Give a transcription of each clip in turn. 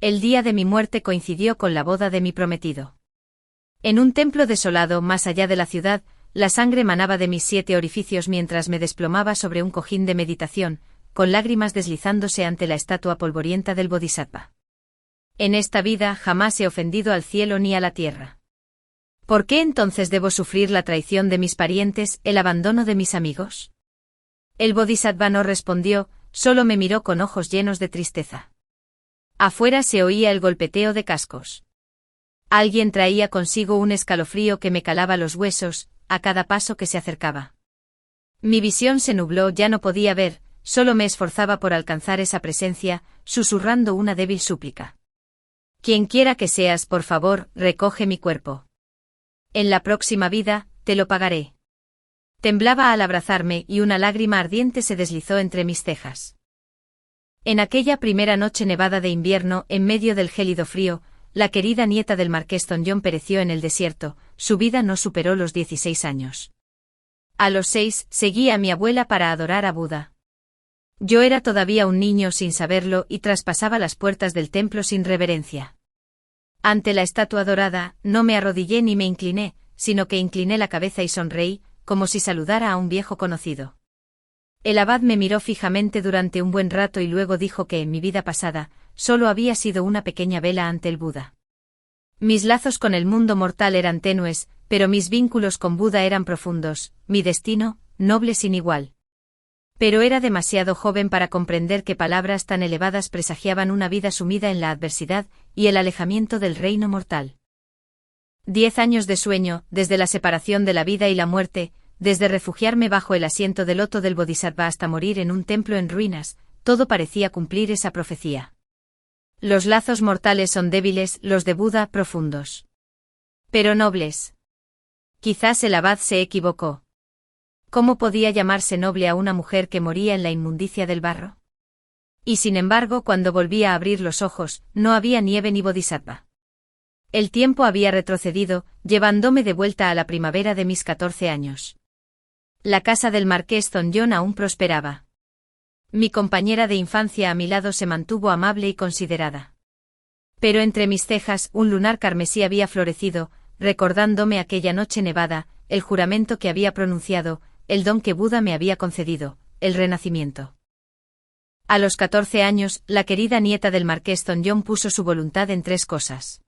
El día de mi muerte coincidió con la boda de mi prometido. En un templo desolado más allá de la ciudad, la sangre manaba de mis 7 orificios mientras me desplomaba sobre un cojín de meditación, con lágrimas deslizándose ante la estatua polvorienta del Bodhisattva. En esta vida jamás he ofendido al cielo ni a la tierra. ¿Por qué entonces debo sufrir la traición de mis parientes, el abandono de mis amigos? El Bodhisattva no respondió, solo me miró con ojos llenos de tristeza. Afuera se oía el golpeteo de cascos. Alguien traía consigo un escalofrío que me calaba los huesos, a cada paso que se acercaba. Mi visión se nubló, ya no podía ver, solo me esforzaba por alcanzar esa presencia, susurrando una débil súplica. Quien quiera que seas, por favor, recoge mi cuerpo. En la próxima vida, te lo pagaré. Temblaba al abrazarme y una lágrima ardiente se deslizó entre mis cejas. En aquella primera noche nevada de invierno, en medio del gélido frío, la querida nieta del marqués Don John pereció en el desierto, su vida no superó los 16 años. A los 6, seguí a mi abuela para adorar a Buda. Yo era todavía un niño sin saberlo y traspasaba las puertas del templo sin reverencia. Ante la estatua dorada, no me arrodillé ni me incliné, sino que incliné la cabeza y sonreí, como si saludara a un viejo conocido. El abad me miró fijamente durante un buen rato y luego dijo que en mi vida pasada, solo había sido una pequeña vela ante el Buda. Mis lazos con el mundo mortal eran tenues, pero mis vínculos con Buda eran profundos, mi destino, noble sin igual. Pero era demasiado joven para comprender que palabras tan elevadas presagiaban una vida sumida en la adversidad y el alejamiento del reino mortal. 10 años de sueño, desde la separación de la vida y la muerte, desde refugiarme bajo el asiento del loto del Bodhisattva hasta morir en un templo en ruinas, todo parecía cumplir esa profecía. Los lazos mortales son débiles, los de Buda profundos. Pero nobles. Quizás el abad se equivocó. ¿Cómo podía llamarse noble a una mujer que moría en la inmundicia del barro? Y sin embargo, cuando volví a abrir los ojos, no había nieve ni Bodhisattva. El tiempo había retrocedido, llevándome de vuelta a la primavera de mis 14 años. La casa del marqués Don John aún prosperaba. Mi compañera de infancia a mi lado se mantuvo amable y considerada. Pero entre mis cejas un lunar carmesí había florecido, recordándome aquella noche nevada, el juramento que había pronunciado, el don que Buda me había concedido, el renacimiento. A los 14 años, la querida nieta del marqués Don John puso su voluntad en 3 cosas.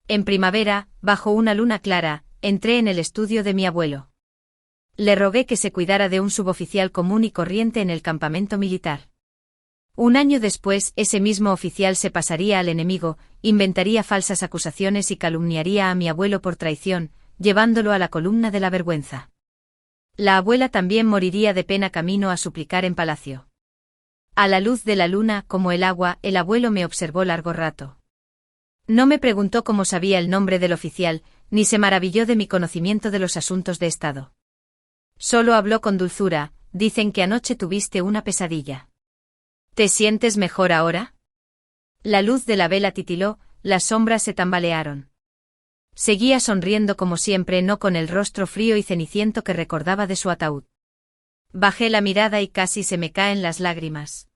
En primavera, bajo una luna clara, entré en el estudio de mi abuelo. Le rogué que se cuidara de un suboficial común y corriente en el campamento militar. Un año después, ese mismo oficial se pasaría al enemigo, inventaría falsas acusaciones y calumniaría a mi abuelo por traición, llevándolo a la columna de la vergüenza. La abuela también moriría de pena camino a suplicar en palacio. A la luz de la luna, como el agua, el abuelo me observó largo rato. No me preguntó cómo sabía el nombre del oficial, ni se maravilló de mi conocimiento de los asuntos de Estado. Solo habló con dulzura, dicen que anoche tuviste una pesadilla. ¿Te sientes mejor ahora? La luz de la vela titiló, las sombras se tambalearon. Seguía sonriendo como siempre, no con el rostro frío y ceniciento que recordaba de su ataúd. Bajé la mirada y casi se me caen las lágrimas.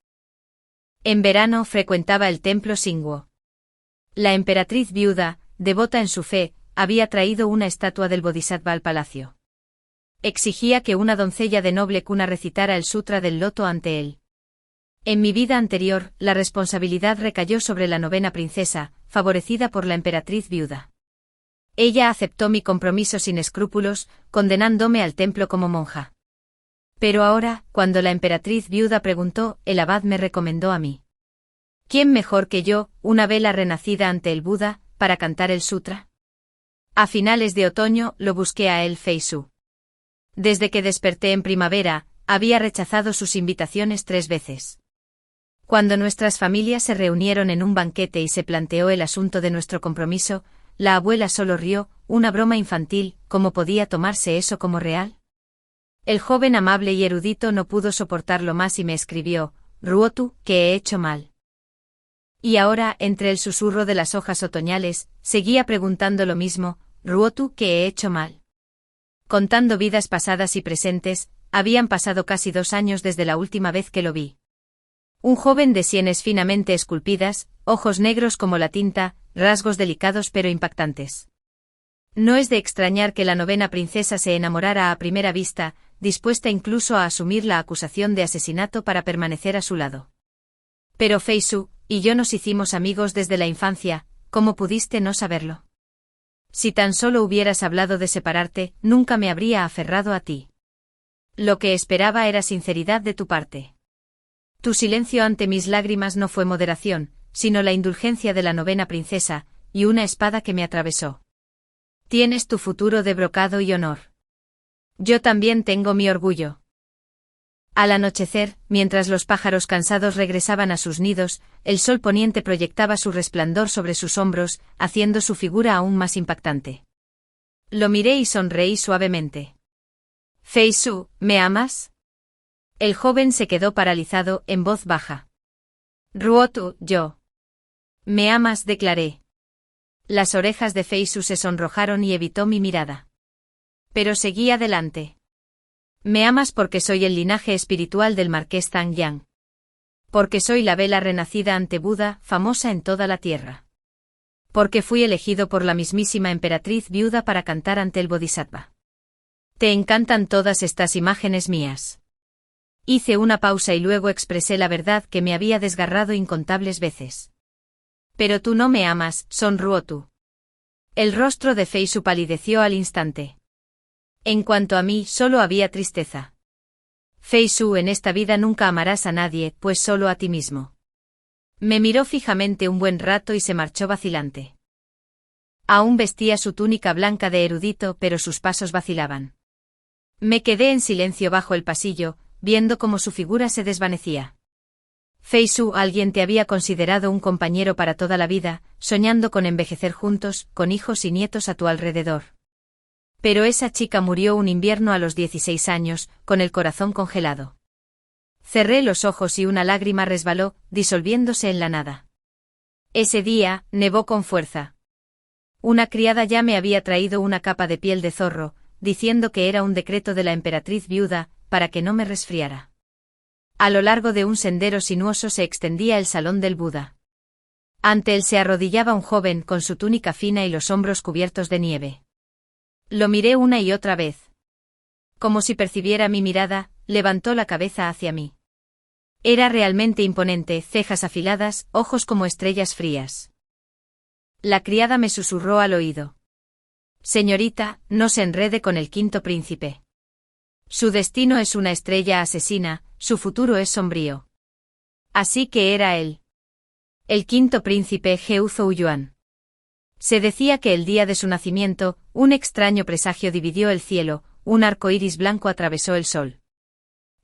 En verano frecuentaba el templo Xingguo. La emperatriz viuda, devota en su fe, había traído una estatua del Bodhisattva al palacio. Exigía que una doncella de noble cuna recitara el Sutra del Loto ante él. En mi vida anterior, la responsabilidad recayó sobre la 9ª princesa, favorecida por la emperatriz viuda. Ella aceptó mi compromiso sin escrúpulos, condenándome al templo como monja. Pero ahora, cuando la emperatriz viuda preguntó, el abad me recomendó a mí. ¿Quién mejor que yo, una vela renacida ante el Buda, para cantar el sutra? A finales de otoño, lo busqué a él Feisu. Desde que desperté en primavera, había rechazado sus invitaciones 3 veces. Cuando nuestras familias se reunieron en un banquete y se planteó el asunto de nuestro compromiso, la abuela solo rió, una broma infantil, ¿cómo podía tomarse eso como real? El joven amable y erudito no pudo soportarlo más y me escribió, Ruotu, que he hecho mal. Y ahora, entre el susurro de las hojas otoñales, seguía preguntando lo mismo, Ruotu, que he hecho mal. Contando vidas pasadas y presentes, habían pasado casi 2 años desde la última vez que lo vi. Un joven de sienes finamente esculpidas, ojos negros como la tinta, rasgos delicados pero impactantes. No es de extrañar que la novena princesa se enamorara a primera vista, dispuesta incluso a asumir la acusación de asesinato para permanecer a su lado. Pero Fei Su y yo nos hicimos amigos desde la infancia, ¿cómo pudiste no saberlo? Si tan solo hubieras hablado de separarte, nunca me habría aferrado a ti. Lo que esperaba era sinceridad de tu parte. Tu silencio ante mis lágrimas no fue moderación, sino la indulgencia de la novena princesa, y una espada que me atravesó. Tienes tu futuro de brocado y honor. Yo también tengo mi orgullo. Al anochecer, mientras los pájaros cansados regresaban a sus nidos, el sol poniente proyectaba su resplandor sobre sus hombros, haciendo su figura aún más impactante. Lo miré y sonreí suavemente. Fei Su, ¿me amas? El joven se quedó paralizado, en voz baja. Ruotu, yo. ¿Me amas?, declaré. Las orejas de Fei Su se sonrojaron y evitó mi mirada. Pero seguí adelante. Me amas porque soy el linaje espiritual del marqués Tang Yang. Porque soy la vela renacida ante Buda, famosa en toda la tierra. Porque fui elegido por la mismísima emperatriz viuda para cantar ante el Bodhisattva. ¿Te encantan todas estas imágenes mías? Hice una pausa y luego expresé la verdad que me había desgarrado incontables veces. Pero tú no me amas, sonrió tú. El rostro de Fei Su palideció al instante. En cuanto a mí, solo había tristeza. Fei Su, en esta vida nunca amarás a nadie, pues solo a ti mismo. Me miró fijamente un buen rato y se marchó vacilante. Aún vestía su túnica blanca de erudito, pero sus pasos vacilaban. Me quedé en silencio bajo el pasillo, viendo cómo su figura se desvanecía. Fei Su, alguien te había considerado un compañero para toda la vida, soñando con envejecer juntos, con hijos y nietos a tu alrededor. Pero esa chica murió un invierno a los 16 años, con el corazón congelado. Cerré los ojos y una lágrima resbaló, disolviéndose en la nada. Ese día, nevó con fuerza. Una criada ya me había traído una capa de piel de zorro, diciendo que era un decreto de la emperatriz viuda, para que no me resfriara. A lo largo de un sendero sinuoso se extendía el salón del Buda. Ante él se arrodillaba un joven con su túnica fina y los hombros cubiertos de nieve. Lo miré una y otra vez. Como si percibiera mi mirada, levantó la cabeza hacia mí. Era realmente imponente, cejas afiladas, ojos como estrellas frías. La criada me susurró al oído. Señorita, no se enrede con el quinto príncipe. Su destino es una estrella asesina, su futuro es sombrío. Así que era él. El quinto príncipe Heu Zhouyuan. Se decía que el día de su nacimiento, un extraño presagio dividió el cielo, un arco iris blanco atravesó el sol.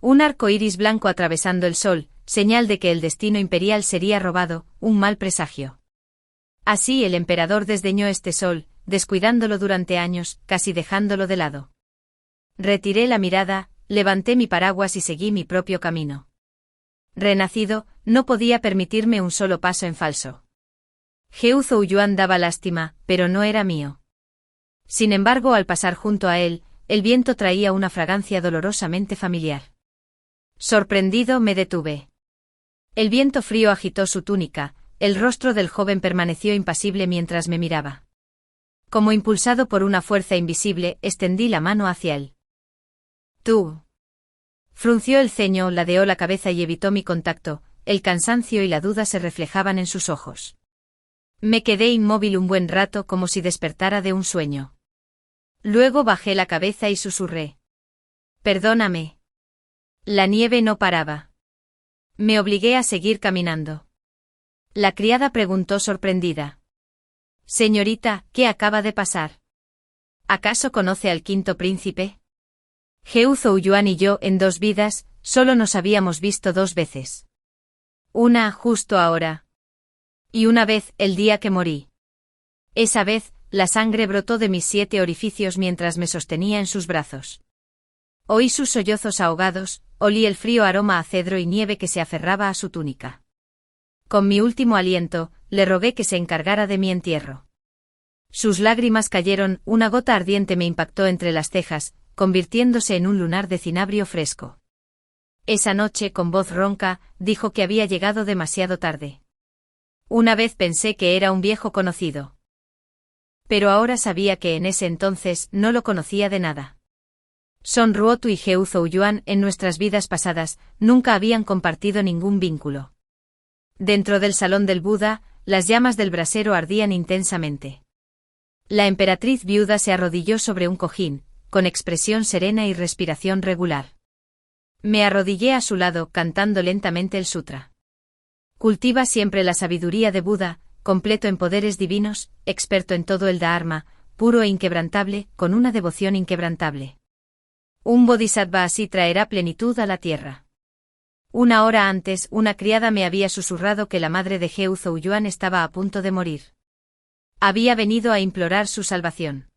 Un arco iris blanco atravesando el sol, señal de que el destino imperial sería robado, un mal presagio. Así el emperador desdeñó este sol, descuidándolo durante años, casi dejándolo de lado. Retiré la mirada, levanté mi paraguas y seguí mi propio camino. Renacido, no podía permitirme un solo paso en falso. Heu Zhouyuan daba lástima, pero no era mío. Sin embargo, al pasar junto a él, el viento traía una fragancia dolorosamente familiar. Sorprendido me detuve. El viento frío agitó su túnica, el rostro del joven permaneció impasible mientras me miraba. Como impulsado por una fuerza invisible, extendí la mano hacia él. Tú. Frunció el ceño, ladeó la cabeza y evitó mi contacto, el cansancio y la duda se reflejaban en sus ojos. Me quedé inmóvil un buen rato como si despertara de un sueño. Luego bajé la cabeza y susurré. Perdóname. La nieve no paraba. Me obligué a seguir caminando. La criada preguntó sorprendida. Señorita, ¿qué acaba de pasar? ¿Acaso conoce al quinto príncipe? Heu Zhouyuan y yo, en 2 vidas, solo nos habíamos visto 2 veces. Una, justo ahora. Y una vez, el día que morí. Esa vez, la sangre brotó de mis 7 orificios mientras me sostenía en sus brazos. Oí sus sollozos ahogados, olí el frío aroma a cedro y nieve que se aferraba a su túnica. Con mi último aliento, le rogué que se encargara de mi entierro. Sus lágrimas cayeron, una gota ardiente me impactó entre las cejas, convirtiéndose en un lunar de cinabrio fresco. Esa noche, con voz ronca, dijo que había llegado demasiado tarde. Una vez pensé que era un viejo conocido. Pero ahora sabía que en ese entonces no lo conocía de nada. Son Ruotu y Heu Zhouyuan en nuestras vidas pasadas nunca habían compartido ningún vínculo. Dentro del salón del Buda, las llamas del brasero ardían intensamente. La emperatriz viuda se arrodilló sobre un cojín, con expresión serena y respiración regular. Me arrodillé a su lado cantando lentamente el sutra. Cultiva siempre la sabiduría de Buda, completo en poderes divinos, experto en todo el Dharma, puro e inquebrantable, con una devoción inquebrantable. Un bodhisattva así traerá plenitud a la tierra. Una hora antes, una criada me había susurrado que la madre de Heu Zhouyuan estaba a punto de morir. Había venido a implorar su salvación.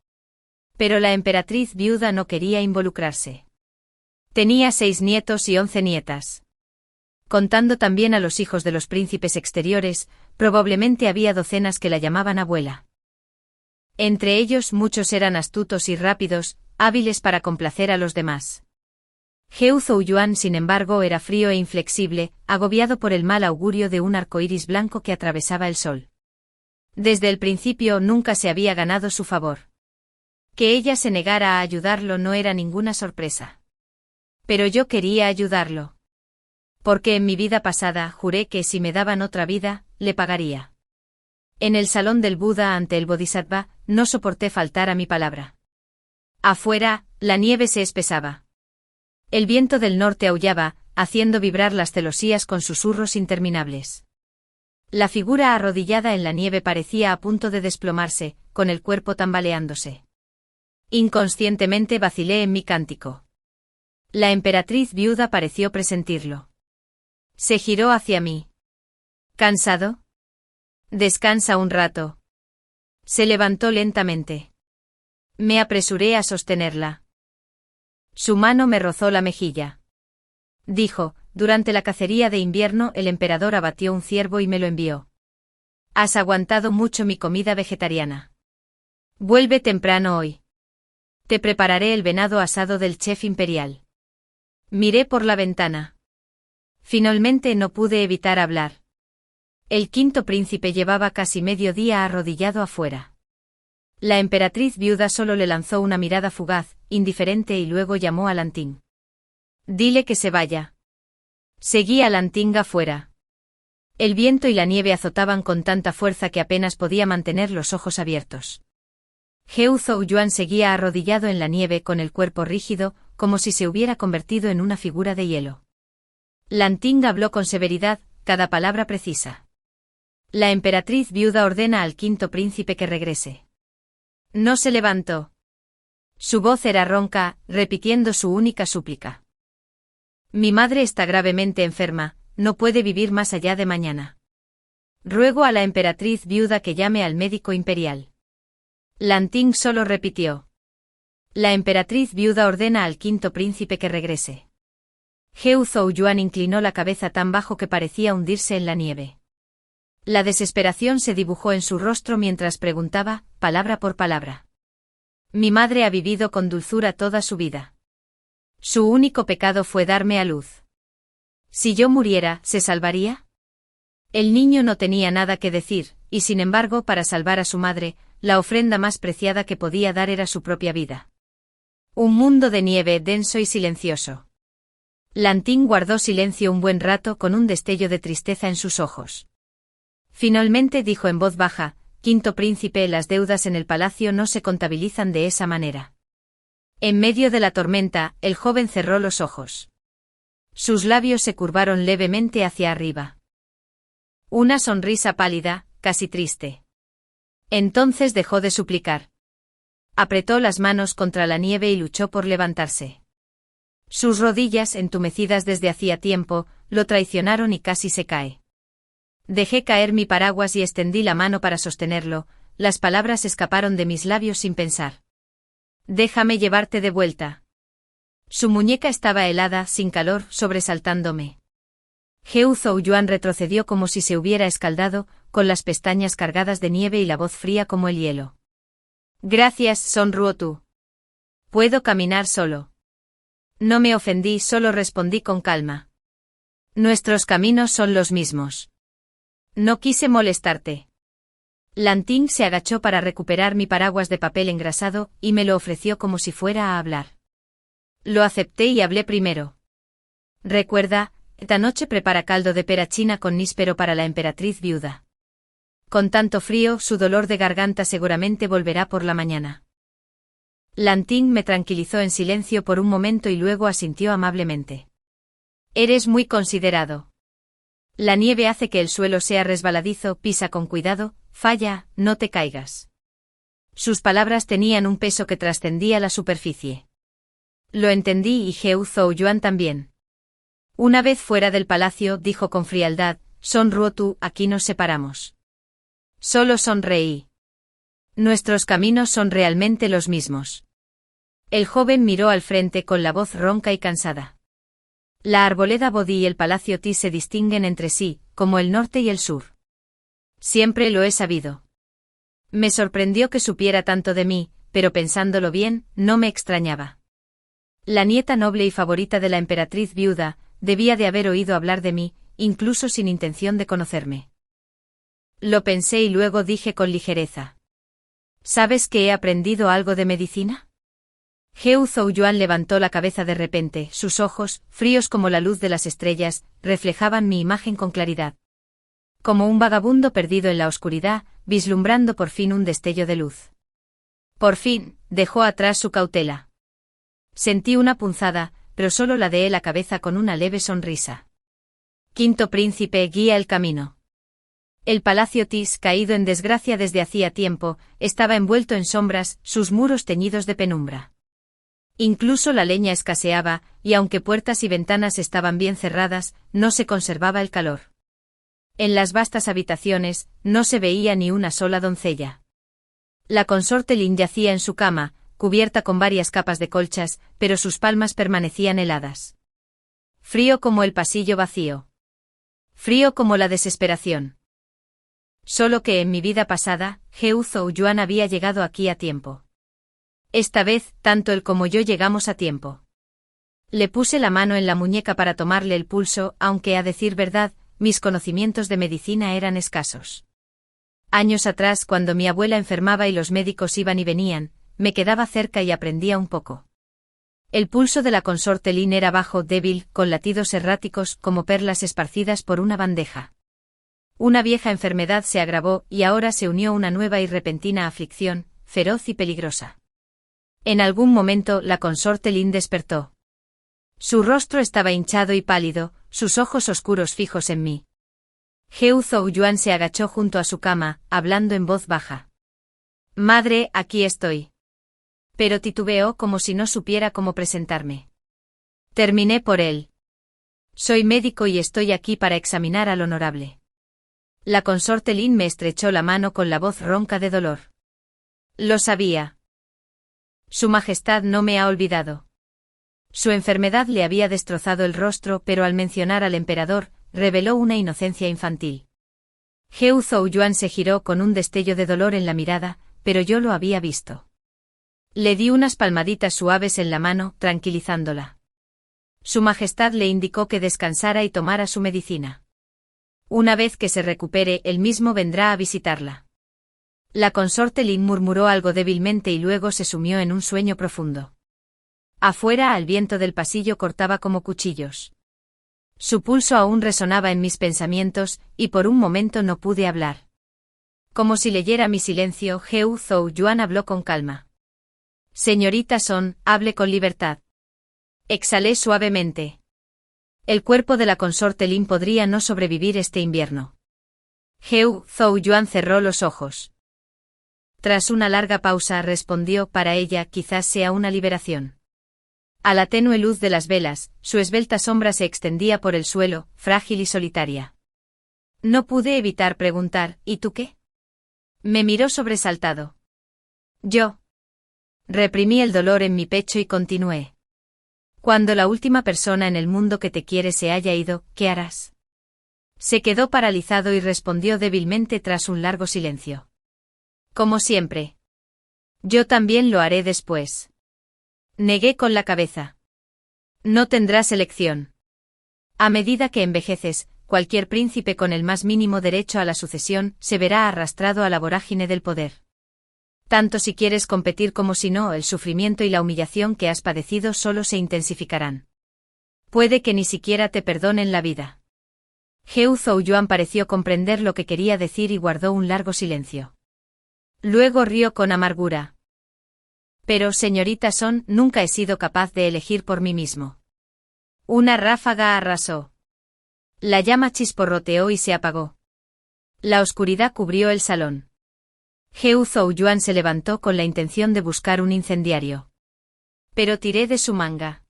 Pero la emperatriz viuda no quería involucrarse. Tenía 6 nietos y 11 nietas. Contando también a los hijos de los príncipes exteriores, probablemente había docenas que la llamaban abuela. Entre ellos muchos eran astutos y rápidos, hábiles para complacer a los demás. Heu Zhouyuan, sin embargo, era frío e inflexible, agobiado por el mal augurio de un arco iris blanco que atravesaba el sol. Desde el principio nunca se había ganado su favor. Que ella se negara a ayudarlo no era ninguna sorpresa. Pero yo quería ayudarlo. Porque en mi vida pasada juré que si me daban otra vida, le pagaría. En el salón del Buda ante el Bodhisattva, no soporté faltar a mi palabra. Afuera, la nieve se espesaba. El viento del norte aullaba, haciendo vibrar las celosías con susurros interminables. La figura arrodillada en la nieve parecía a punto de desplomarse, con el cuerpo tambaleándose. Inconscientemente vacilé en mi cántico. La emperatriz viuda pareció presentirlo. Se giró hacia mí. ¿Cansado? Descansa un rato. Se levantó lentamente. Me apresuré a sostenerla. Su mano me rozó la mejilla. Dijo, durante la cacería de invierno el emperador abatió un ciervo y me lo envió. Has aguantado mucho mi comida vegetariana. Vuelve temprano hoy. Te prepararé el venado asado del chef imperial. Miré por la ventana. Finalmente no pude evitar hablar. El quinto príncipe llevaba casi medio día arrodillado afuera. La emperatriz viuda solo le lanzó una mirada fugaz, indiferente y luego llamó a Lanting. Dile que se vaya. Seguí a Lanting afuera. El viento y la nieve azotaban con tanta fuerza que apenas podía mantener los ojos abiertos. Heu Zhouyuan seguía arrodillado en la nieve con el cuerpo rígido, como si se hubiera convertido en una figura de hielo. Lanting habló con severidad, cada palabra precisa. La emperatriz viuda ordena al quinto príncipe que regrese. No se levantó. Su voz era ronca, repitiendo su única súplica. Mi madre está gravemente enferma, no puede vivir más allá de mañana. Ruego a la emperatriz viuda que llame al médico imperial. Lanting solo repitió. La emperatriz viuda ordena al quinto príncipe que regrese. Heu Zhouyuan inclinó la cabeza tan bajo que parecía hundirse en la nieve. La desesperación se dibujó en su rostro mientras preguntaba, palabra por palabra. Mi madre ha vivido con dulzura toda su vida. Su único pecado fue darme a luz. Si yo muriera, ¿se salvaría? El niño no tenía nada que decir, y sin embargo, para salvar a su madre, la ofrenda más preciada que podía dar era su propia vida. Un mundo de nieve denso y silencioso. Lanting guardó silencio un buen rato con un destello de tristeza en sus ojos. Finalmente dijo en voz baja, quinto príncipe, las deudas en el palacio no se contabilizan de esa manera. En medio de la tormenta, el joven cerró los ojos. Sus labios se curvaron levemente hacia arriba. Una sonrisa pálida, casi triste. Entonces dejó de suplicar. Apretó las manos contra la nieve y luchó por levantarse. Sus rodillas, entumecidas desde hacía tiempo, lo traicionaron y casi se cae. Dejé caer mi paraguas y extendí la mano para sostenerlo, las palabras escaparon de mis labios sin pensar. Déjame llevarte de vuelta. Su muñeca estaba helada, sin calor, sobresaltándome. Heu Zhouyuan retrocedió como si se hubiera escaldado, con las pestañas cargadas de nieve y la voz fría como el hielo. Gracias, Son Ruotu. Puedo caminar solo. No me ofendí, solo respondí con calma. Nuestros caminos son los mismos. No quise molestarte. Lanting se agachó para recuperar mi paraguas de papel engrasado y me lo ofreció como si fuera a hablar. Lo acepté y hablé primero. Recuerda, esta noche prepara caldo de pera china con níspero para la emperatriz viuda. Con tanto frío, su dolor de garganta seguramente volverá por la mañana. Lanting me tranquilizó en silencio por un momento y luego asintió amablemente. Eres muy considerado. La nieve hace que el suelo sea resbaladizo, pisa con cuidado, falla, no te caigas. Sus palabras tenían un peso que trascendía la superficie. Lo entendí y Heu Zhou-yuan también. Una vez fuera del palacio, dijo con frialdad, Son Ruotu, aquí nos separamos. Solo sonreí. Nuestros caminos son realmente los mismos. El joven miró al frente con la voz ronca y cansada. La arboleda Bodhi y el palacio Ti se distinguen entre sí, como el norte y el sur. Siempre lo he sabido. Me sorprendió que supiera tanto de mí, pero pensándolo bien, no me extrañaba. La nieta noble y favorita de la emperatriz viuda, debía de haber oído hablar de mí, incluso sin intención de conocerme. Lo pensé y luego dije con ligereza. ¿Sabes que he aprendido algo de medicina? Heu Zhou-yuan levantó la cabeza de repente, sus ojos, fríos como la luz de las estrellas, reflejaban mi imagen con claridad. Como un vagabundo perdido en la oscuridad, vislumbrando por fin un destello de luz. Por fin, dejó atrás su cautela. Sentí una punzada, pero solo ladeé la cabeza con una leve sonrisa. Quinto príncipe guía el camino. El palacio Tis, caído en desgracia desde hacía tiempo, estaba envuelto en sombras, sus muros teñidos de penumbra. Incluso la leña escaseaba, y aunque puertas y ventanas estaban bien cerradas, no se conservaba el calor. En las vastas habitaciones, no se veía ni una sola doncella. La consorte Lin yacía en su cama, cubierta con varias capas de colchas, pero sus palmas permanecían heladas. Frío como el pasillo vacío. Frío como la desesperación. Solo que en mi vida pasada, Heu Zhou-yuan había llegado aquí a tiempo. Esta vez, tanto él como yo llegamos a tiempo. Le puse la mano en la muñeca para tomarle el pulso, aunque a decir verdad, mis conocimientos de medicina eran escasos. Años atrás, cuando mi abuela enfermaba y los médicos iban y venían, me quedaba cerca y aprendía un poco. El pulso de la consorte Lin era bajo, débil, con latidos erráticos como perlas esparcidas por una bandeja. Una vieja enfermedad se agravó y ahora se unió una nueva y repentina aflicción, feroz y peligrosa. En algún momento la consorte Lin despertó. Su rostro estaba hinchado y pálido, sus ojos oscuros fijos en mí. Heu Zhou-yuan se agachó junto a su cama, hablando en voz baja. Madre, aquí estoy. Pero titubeó como si no supiera cómo presentarme. Terminé por él. Soy médico y estoy aquí para examinar al honorable. La consorte Lin me estrechó la mano con la voz ronca de dolor. Lo sabía. Su Majestad no me ha olvidado. Su enfermedad le había destrozado el rostro, pero al mencionar al emperador, reveló una inocencia infantil. Heu Zhou-yuan se giró con un destello de dolor en la mirada, pero yo lo había visto. Le di unas palmaditas suaves en la mano, tranquilizándola. Su Majestad le indicó que descansara y tomara su medicina. Una vez que se recupere, él mismo vendrá a visitarla. La consorte Lin murmuró algo débilmente y luego se sumió en un sueño profundo. Afuera, al viento del pasillo cortaba como cuchillos. Su pulso aún resonaba en mis pensamientos, y por un momento no pude hablar. Como si leyera mi silencio, Heu Zhou-yuan habló con calma. Señorita Son, hable con libertad. Exhalé suavemente. El cuerpo de la consorte Lin podría no sobrevivir este invierno. Heu Zhou-yuan cerró los ojos. Tras una larga pausa respondió, para ella quizás sea una liberación. A la tenue luz de las velas, su esbelta sombra se extendía por el suelo, frágil y solitaria. No pude evitar preguntar, ¿y tú qué? Me miró sobresaltado. Yo. Reprimí el dolor en mi pecho y continué. Cuando la última persona en el mundo que te quiere se haya ido, ¿qué harás? Se quedó paralizado y respondió débilmente tras un largo silencio. Como siempre. Yo también lo haré después. Negué con la cabeza. No tendrás elección. A medida que envejeces, cualquier príncipe con el más mínimo derecho a la sucesión se verá arrastrado a la vorágine del poder. Tanto si quieres competir como si no, el sufrimiento y la humillación que has padecido solo se intensificarán. Puede que ni siquiera te perdonen la vida. Heo Zhou-yuan pareció comprender lo que quería decir y guardó un largo silencio. Luego rió con amargura. Pero, señorita Son, nunca he sido capaz de elegir por mí mismo. Una ráfaga arrasó. La llama chisporroteó y se apagó. La oscuridad cubrió el salón. Heo Zhou-yuan se levantó con la intención de buscar un incendiario. Pero tiré de su manga.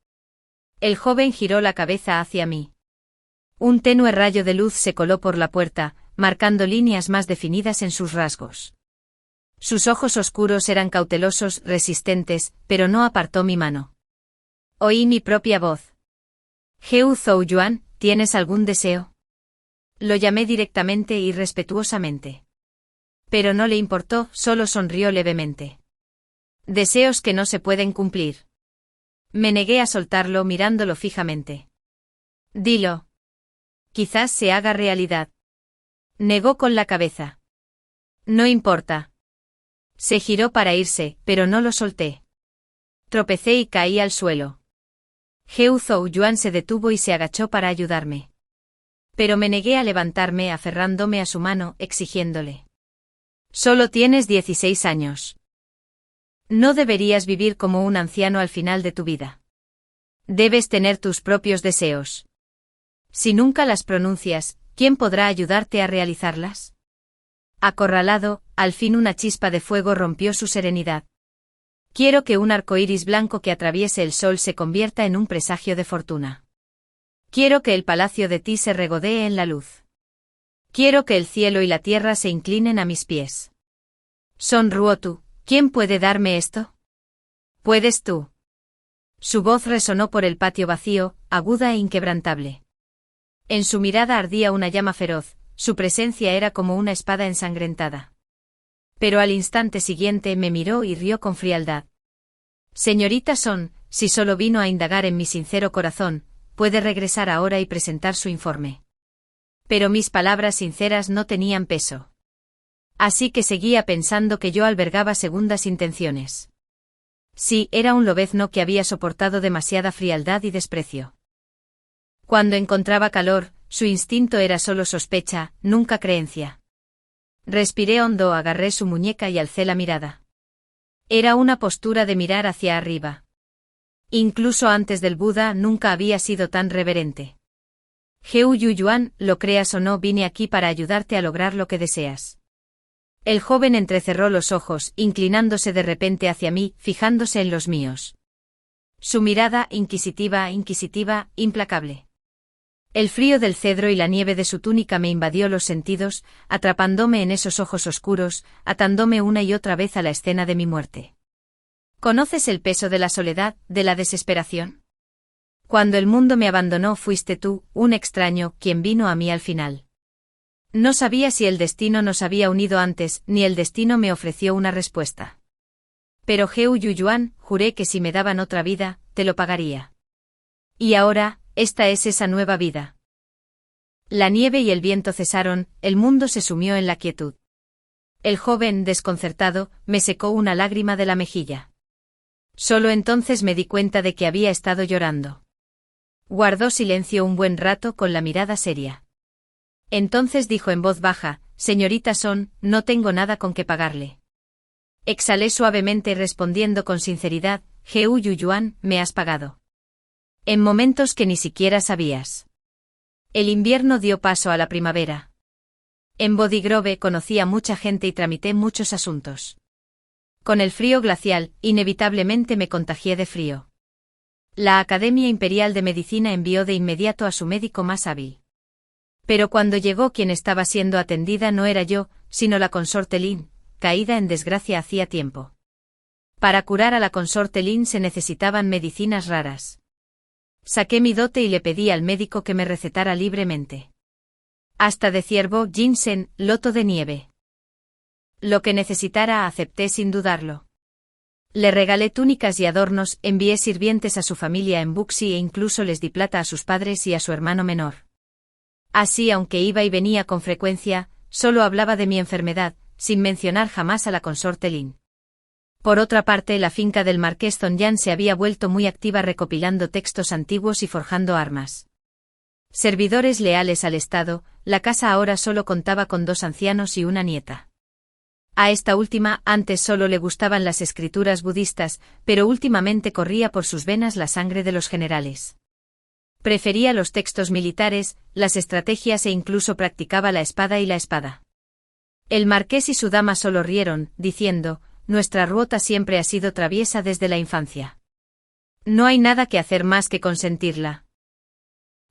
El joven giró la cabeza hacia mí. Un tenue rayo de luz se coló por la puerta, marcando líneas más definidas en sus rasgos. Sus ojos oscuros eran cautelosos, resistentes, pero no apartó mi mano. Oí mi propia voz. Heo Zhou-yuan, ¿tienes algún deseo? Lo llamé directamente y respetuosamente. Pero no le importó, solo sonrió levemente. Deseos que no se pueden cumplir. Me negué a soltarlo mirándolo fijamente. Dilo. Quizás se haga realidad. Negó con la cabeza. No importa. Se giró para irse, pero no lo solté. Tropecé y caí al suelo. Heo Zhou-yuan se detuvo y se agachó para ayudarme. Pero me negué a levantarme aferrándome a su mano, exigiéndole. Solo tienes 16 años. No deberías vivir como un anciano al final de tu vida. Debes tener tus propios deseos. Si nunca las pronuncias, ¿quién podrá ayudarte a realizarlas? Acorralado, al fin una chispa de fuego rompió su serenidad. Quiero que un arco iris blanco que atraviese el sol se convierta en un presagio de fortuna. Quiero que el palacio de Ti se regodee en la luz. Quiero que el cielo y la tierra se inclinen a mis pies. Son Ruotu, ¿quién puede darme esto? Puedes tú. Su voz resonó por el patio vacío, aguda e inquebrantable. En su mirada ardía una llama feroz, su presencia era como una espada ensangrentada. Pero al instante siguiente me miró y rió con frialdad. Señorita Son, si solo vino a indagar en mi sincero corazón, puede regresar ahora y presentar su informe. Pero mis palabras sinceras no tenían peso. Así que seguía pensando que yo albergaba segundas intenciones. Sí, era un lobezno que había soportado demasiada frialdad y desprecio. Cuando encontraba calor, su instinto era solo sospecha, nunca creencia. Respiré hondo, agarré su muñeca y alcé la mirada. Era una postura de mirar hacia arriba. Incluso antes del Buda nunca había sido tan reverente. Heo Zhou-yuan, lo creas o no, vine aquí para ayudarte a lograr lo que deseas. El joven entrecerró los ojos, inclinándose de repente hacia mí, fijándose en los míos. Su mirada, inquisitiva, implacable. El frío del cedro y la nieve de su túnica me invadió los sentidos, atrapándome en esos ojos oscuros, atándome una y otra vez a la escena de mi muerte. ¿Conoces el peso de la soledad, de la desesperación? Cuando el mundo me abandonó fuiste tú, un extraño, quien vino a mí al final. No sabía si el destino nos había unido antes, ni el destino me ofreció una respuesta. Pero Heo Zhou-yuan, juré que si me daban otra vida, te lo pagaría. Y ahora, esta es esa nueva vida. La nieve y el viento cesaron, el mundo se sumió en la quietud. El joven, desconcertado, me secó una lágrima de la mejilla. Solo entonces me di cuenta de que había estado llorando. Guardó silencio un buen rato con la mirada seria. Entonces dijo en voz baja, señorita Son, no tengo nada con que pagarle. Exhalé suavemente respondiendo con sinceridad, Heo Zhou-yuan, me has pagado. En momentos que ni siquiera sabías. El invierno dio paso a la primavera. En Bodigrove conocí a mucha gente y tramité muchos asuntos. Con el frío glacial, inevitablemente me contagié de frío. La Academia Imperial de Medicina envió de inmediato a su médico más hábil. Pero cuando llegó quien estaba siendo atendida no era yo, sino la consorte Lin, caída en desgracia hacía tiempo. Para curar a la consorte Lin se necesitaban medicinas raras. Saqué mi dote y le pedí al médico que me recetara libremente. Hasta de ciervo, ginseng, loto de nieve. Lo que necesitara acepté sin dudarlo. Le regalé túnicas y adornos, envié sirvientes a su familia en Buxi e incluso les di plata a sus padres y a su hermano menor. Así, aunque iba y venía con frecuencia, solo hablaba de mi enfermedad, sin mencionar jamás a la consorte Lin. Por otra parte, la finca del marqués Zonyan se había vuelto muy activa recopilando textos antiguos y forjando armas. Servidores leales al Estado, la casa ahora solo contaba con 2 ancianos y una nieta. A esta última antes solo le gustaban las escrituras budistas, pero últimamente corría por sus venas la sangre de los generales. Prefería los textos militares, las estrategias e incluso practicaba la espada y la espada. El marqués y su dama solo rieron, diciendo: «Nuestra ruota siempre ha sido traviesa desde la infancia. No hay nada que hacer más que consentirla».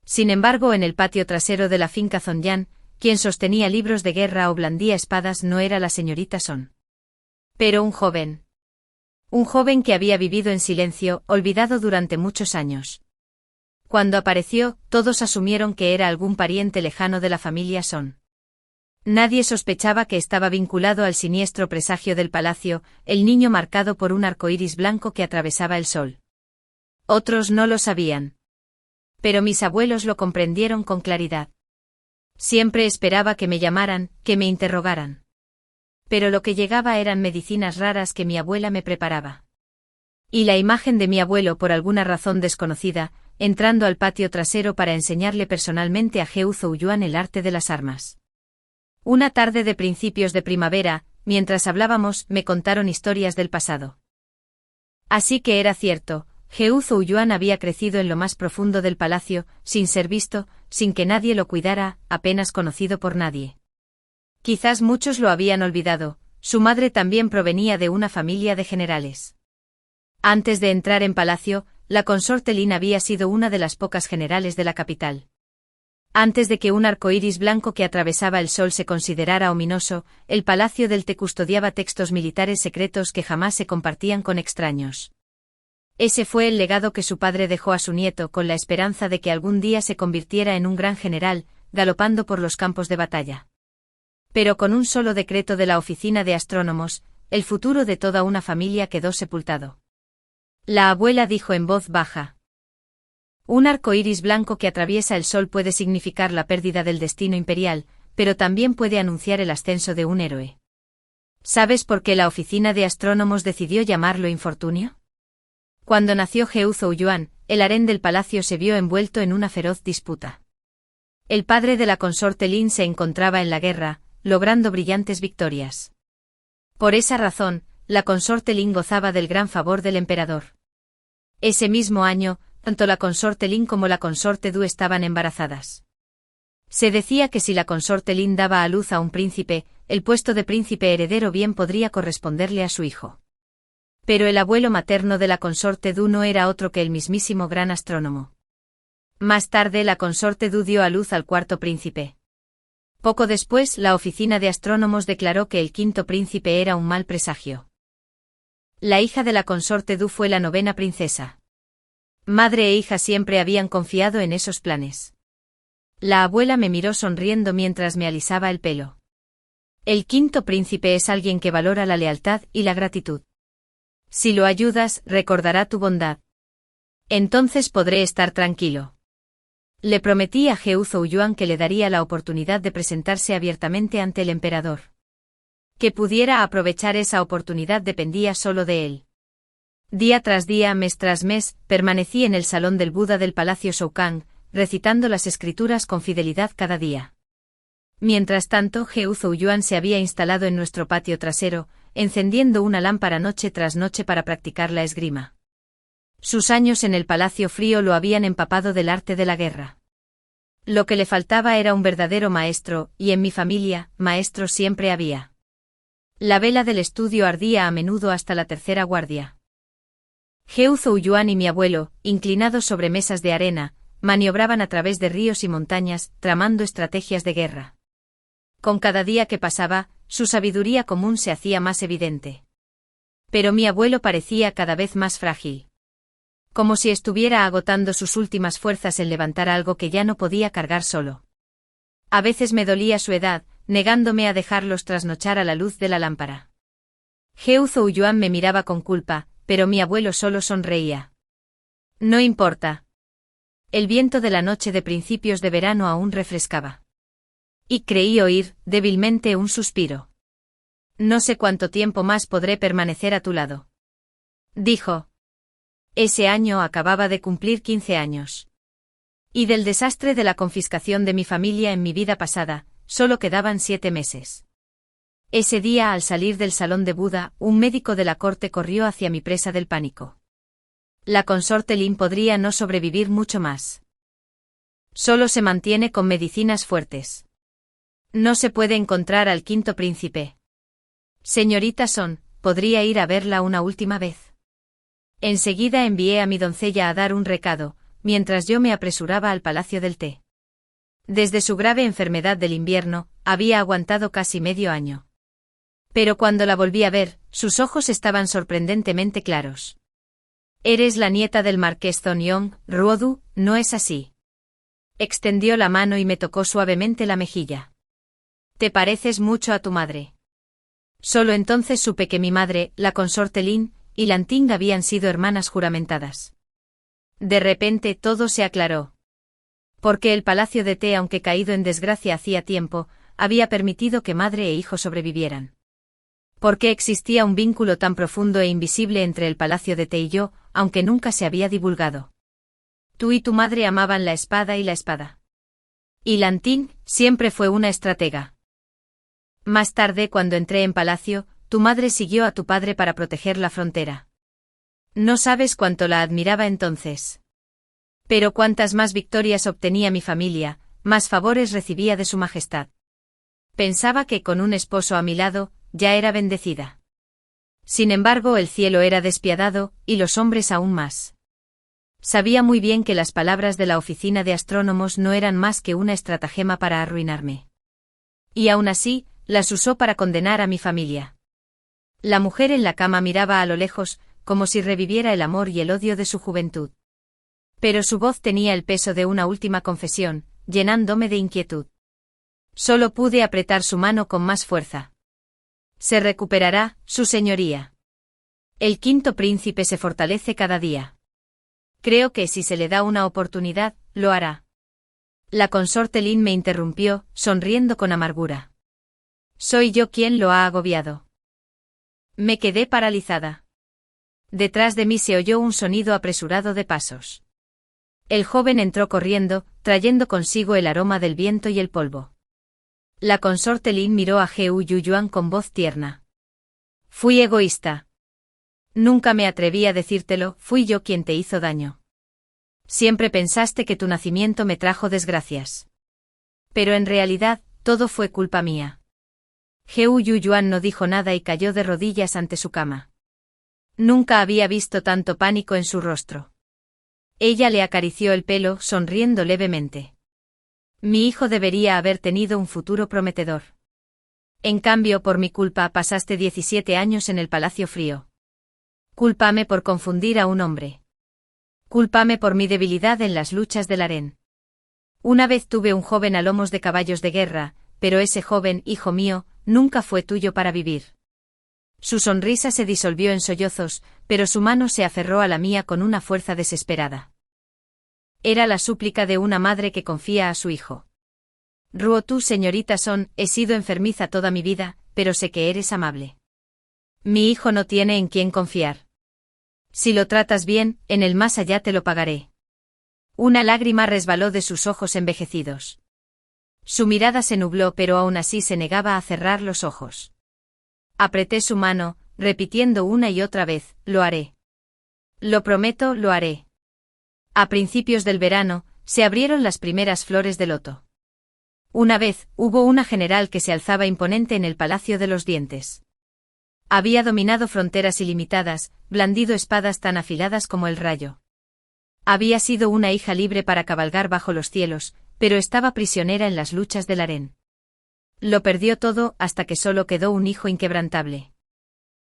Sin embargo, en el patio trasero de la finca Zonyan, quien sostenía libros de guerra o blandía espadas no era la señorita Son. Pero un joven. Un joven que había vivido en silencio, olvidado durante muchos años. Cuando apareció, todos asumieron que era algún pariente lejano de la familia Son. Nadie sospechaba que estaba vinculado al siniestro presagio del palacio, el niño marcado por un arcoíris blanco que atravesaba el sol. Otros no lo sabían. Pero mis abuelos lo comprendieron con claridad. Siempre esperaba que me llamaran, que me interrogaran. Pero lo que llegaba eran medicinas raras que mi abuela me preparaba. Y la imagen de mi abuelo, por alguna razón desconocida, entrando al patio trasero para enseñarle personalmente a Heu Zouyuan el arte de las armas. Una tarde de principios de primavera, mientras hablábamos, me contaron historias del pasado. Así que era cierto. Heu Zouyuan había crecido en lo más profundo del palacio, sin ser visto, sin que nadie lo cuidara, apenas conocido por nadie. Quizás muchos lo habían olvidado, su madre también provenía de una familia de generales. Antes de entrar en palacio, la consorte Lin había sido una de las pocas generales de la capital. Antes de que un arcoíris blanco que atravesaba el sol se considerara ominoso, el palacio del Té custodiaba textos militares secretos que jamás se compartían con extraños. Ese fue el legado que su padre dejó a su nieto con la esperanza de que algún día se convirtiera en un gran general, galopando por los campos de batalla. Pero con un solo decreto de la oficina de astrónomos, el futuro de toda una familia quedó sepultado. La abuela dijo en voz baja: «Un arco iris blanco que atraviesa el sol puede significar la pérdida del destino imperial, pero también puede anunciar el ascenso de un héroe. ¿Sabes por qué la oficina de astrónomos decidió llamarlo infortunio?» Cuando nació Heu Zouyuan, el harén del palacio se vio envuelto en una feroz disputa. El padre de la consorte Lin se encontraba en la guerra, logrando brillantes victorias. Por esa razón, la consorte Lin gozaba del gran favor del emperador. Ese mismo año, tanto la consorte Lin como la consorte Du estaban embarazadas. Se decía que si la consorte Lin daba a luz a un príncipe, el puesto de príncipe heredero bien podría corresponderle a su hijo. Pero el abuelo materno de la consorte Du no era otro que el mismísimo gran astrónomo. Más tarde la consorte Du dio a luz al 4.º príncipe. Poco después, la oficina de astrónomos declaró que el 5.º príncipe era un mal presagio. La hija de la consorte Du fue la 9ª princesa. Madre e hija siempre habían confiado en esos planes. La abuela me miró sonriendo mientras me alisaba el pelo. El 5.º príncipe es alguien que valora la lealtad y la gratitud. Si lo ayudas, recordará tu bondad. Entonces podré estar tranquilo. Le prometí a Heu Zouyuan que le daría la oportunidad de presentarse abiertamente ante el emperador. Que pudiera aprovechar esa oportunidad dependía solo de él. Día tras día, mes tras mes, permanecí en el salón del Buda del Palacio Shoukang, recitando las escrituras con fidelidad cada día. Mientras tanto, Heu Zouyuan se había instalado en nuestro patio trasero, encendiendo una lámpara noche tras noche para practicar la esgrima. Sus años en el Palacio Frío lo habían empapado del arte de la guerra. Lo que le faltaba era un verdadero maestro, y en mi familia, maestros siempre había. La vela del estudio ardía a menudo hasta la 3.ª guardia. Heu Zouyuan y mi abuelo, inclinados sobre mesas de arena, maniobraban a través de ríos y montañas, tramando estrategias de guerra. Con cada día que pasaba, su sabiduría común se hacía más evidente. Pero mi abuelo parecía cada vez más frágil. Como si estuviera agotando sus últimas fuerzas en levantar algo que ya no podía cargar solo. A veces me dolía su edad, negándome a dejarlos trasnochar a la luz de la lámpara. Heu Zouyuan me miraba con culpa, pero mi abuelo solo sonreía. No importa. El viento de la noche de principios de verano aún refrescaba. Y creí oír, débilmente, un suspiro. No sé cuánto tiempo más podré permanecer a tu lado. Dijo. Ese año acababa de cumplir 15 años. Y del desastre de la confiscación de mi familia en mi vida pasada, solo quedaban 7 meses. Ese día, al salir del salón de Buda, un médico de la corte corrió hacia mi presa del pánico. La consorte Lin podría no sobrevivir mucho más. Solo se mantiene con medicinas fuertes. No se puede encontrar al quinto príncipe. Señorita Son, ¿podría ir a verla una última vez? Enseguida envié a mi doncella a dar un recado, mientras yo me apresuraba al palacio del té. Desde su grave enfermedad del invierno, había aguantado casi medio año. Pero cuando la volví a ver, sus ojos estaban sorprendentemente claros. Eres la nieta del marqués Zonyong, Ruodu, ¿no es así? Extendió la mano y me tocó suavemente la mejilla. Te pareces mucho a tu madre. Solo entonces supe que mi madre, la consorte Lin, y Lanting habían sido hermanas juramentadas. De repente todo se aclaró. Porque el palacio de té, aunque caído en desgracia hacía tiempo, había permitido que madre e hijo sobrevivieran. Porque existía un vínculo tan profundo e invisible entre el palacio de té y yo, aunque nunca se había divulgado. Tú y tu madre amaban la espada y la espada. Y Lanting siempre fue una estratega. Más tarde, cuando entré en palacio, tu madre siguió a tu padre para proteger la frontera. No sabes cuánto la admiraba entonces. Pero cuantas más victorias obtenía mi familia, más favores recibía de su majestad. Pensaba que con un esposo a mi lado, ya era bendecida. Sin embargo, el cielo era despiadado, y los hombres aún más. Sabía muy bien que las palabras de la oficina de astrónomos no eran más que una estratagema para arruinarme. Y aún así, las usó para condenar a mi familia. La mujer en la cama miraba a lo lejos, como si reviviera el amor y el odio de su juventud. Pero su voz tenía el peso de una última confesión, llenándome de inquietud. Solo pude apretar su mano con más fuerza. Se recuperará, su señoría. El quinto príncipe se fortalece cada día. Creo que si se le da una oportunidad, lo hará. La consorte Lin me interrumpió, sonriendo con amargura. Soy yo quien lo ha agobiado. Me quedé paralizada. Detrás de mí se oyó un sonido apresurado de pasos. El joven entró corriendo, trayendo consigo el aroma del viento y el polvo. La consorte Lin miró a Heu Yuyuan con voz tierna. Fui egoísta. Nunca me atreví a decírtelo, fui yo quien te hizo daño. Siempre pensaste que tu nacimiento me trajo desgracias. Pero en realidad, todo fue culpa mía. Heu Yuyuan no dijo nada y cayó de rodillas ante su cama. Nunca había visto tanto pánico en su rostro. Ella le acarició el pelo, sonriendo levemente. Mi hijo debería haber tenido un futuro prometedor. En cambio, por mi culpa pasaste 17 años en el Palacio Frío. Cúlpame por confundir a un hombre. Cúlpame por mi debilidad en las luchas del harén. Una vez tuve un joven a lomos de caballos de guerra, pero ese joven, hijo mío, nunca fue tuyo para vivir. Su sonrisa se disolvió en sollozos, pero su mano se aferró a la mía con una fuerza desesperada. Era la súplica de una madre que confía a su hijo. Ruo, tú, señorita Son, he sido enfermiza toda mi vida, pero sé que eres amable. Mi hijo no tiene en quién confiar. Si lo tratas bien, en el más allá te lo pagaré. Una lágrima resbaló de sus ojos envejecidos. Su mirada se nubló, pero aún así se negaba a cerrar los ojos. Apreté su mano, repitiendo una y otra vez, lo haré. Lo prometo, lo haré. A principios del verano, se abrieron las primeras flores de loto. Una vez, hubo una general que se alzaba imponente en el Palacio de los Dientes. Había dominado fronteras ilimitadas, blandido espadas tan afiladas como el rayo. Había sido una hija libre para cabalgar bajo los cielos, pero estaba prisionera en las luchas del harén. Lo perdió todo hasta que solo quedó un hijo inquebrantable.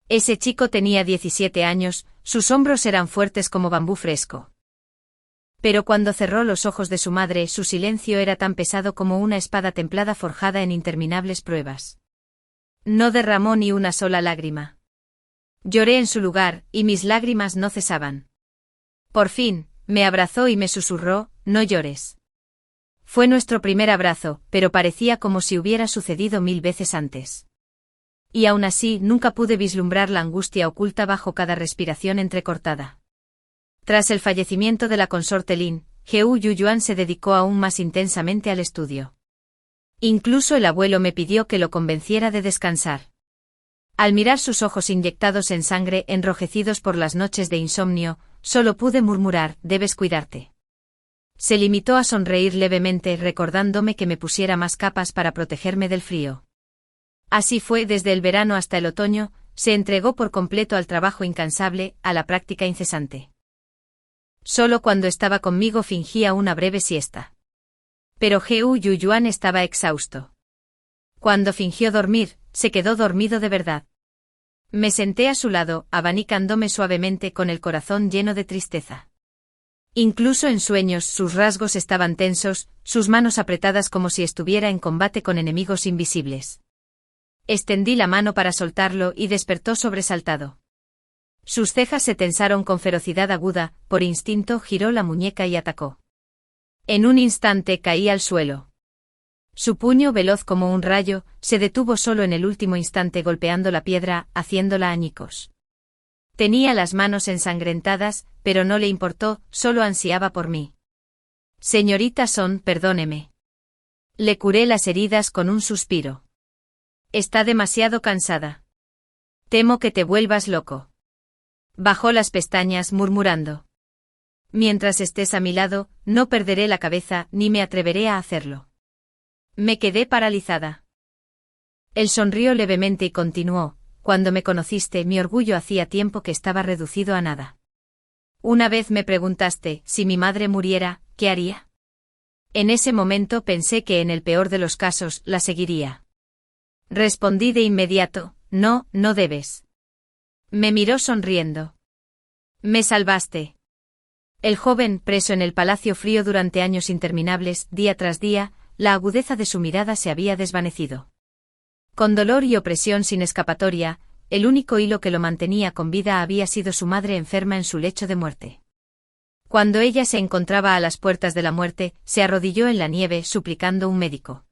Ese chico tenía 17 años, sus hombros eran fuertes como bambú fresco. Pero cuando cerró los ojos de su madre, su silencio era tan pesado como una espada templada forjada en interminables pruebas. No derramó ni una sola lágrima. Lloré en su lugar, y mis lágrimas no cesaban. Por fin, me abrazó y me susurró, no llores. Fue nuestro primer abrazo, pero parecía como si hubiera sucedido 1000 veces antes. Y aún así nunca pude vislumbrar la angustia oculta bajo cada respiración entrecortada. Tras el fallecimiento de la consorte Lin, Heu Yuyuan se dedicó aún más intensamente al estudio. Incluso el abuelo me pidió que lo convenciera de descansar. Al mirar sus ojos inyectados en sangre enrojecidos por las noches de insomnio, solo pude murmurar: debes cuidarte. Se limitó a sonreír levemente recordándome que me pusiera más capas para protegerme del frío. Así fue desde el verano hasta el otoño, se entregó por completo al trabajo incansable, a la práctica incesante. Solo cuando estaba conmigo fingía una breve siesta. Pero Heu Yuyuan estaba exhausto. Cuando fingió dormir, se quedó dormido de verdad. Me senté a su lado, abanicándome suavemente con el corazón lleno de tristeza. Incluso en sueños sus rasgos estaban tensos, sus manos apretadas como si estuviera en combate con enemigos invisibles. Extendí la mano para soltarlo y despertó sobresaltado. Sus cejas se tensaron con ferocidad aguda, por instinto giró la muñeca y atacó. En un instante caí al suelo. Su puño veloz como un rayo, se detuvo solo en el último instante golpeando la piedra, haciéndola añicos. Tenía las manos ensangrentadas, pero no le importó, solo ansiaba por mí. Señorita Son, perdóneme. Le curé las heridas con un suspiro. Está demasiado cansada. Temo que te vuelvas loco. Bajó las pestañas murmurando. Mientras estés a mi lado, no perderé la cabeza ni me atreveré a hacerlo. Me quedé paralizada. Él sonrió levemente y continuó: cuando me conociste, mi orgullo hacía tiempo que estaba reducido a nada. Una vez me preguntaste, si mi madre muriera, ¿qué haría? En ese momento pensé que en el peor de los casos, la seguiría. Respondí de inmediato: no, no debes. Me miró sonriendo. Me salvaste. El joven, preso en el palacio frío durante años interminables, día tras día, la agudeza de su mirada se había desvanecido. Con dolor y opresión sin escapatoria, el único hilo que lo mantenía con vida había sido su madre enferma en su lecho de muerte. Cuando ella se encontraba a las puertas de la muerte, se arrodilló en la nieve suplicando un médico.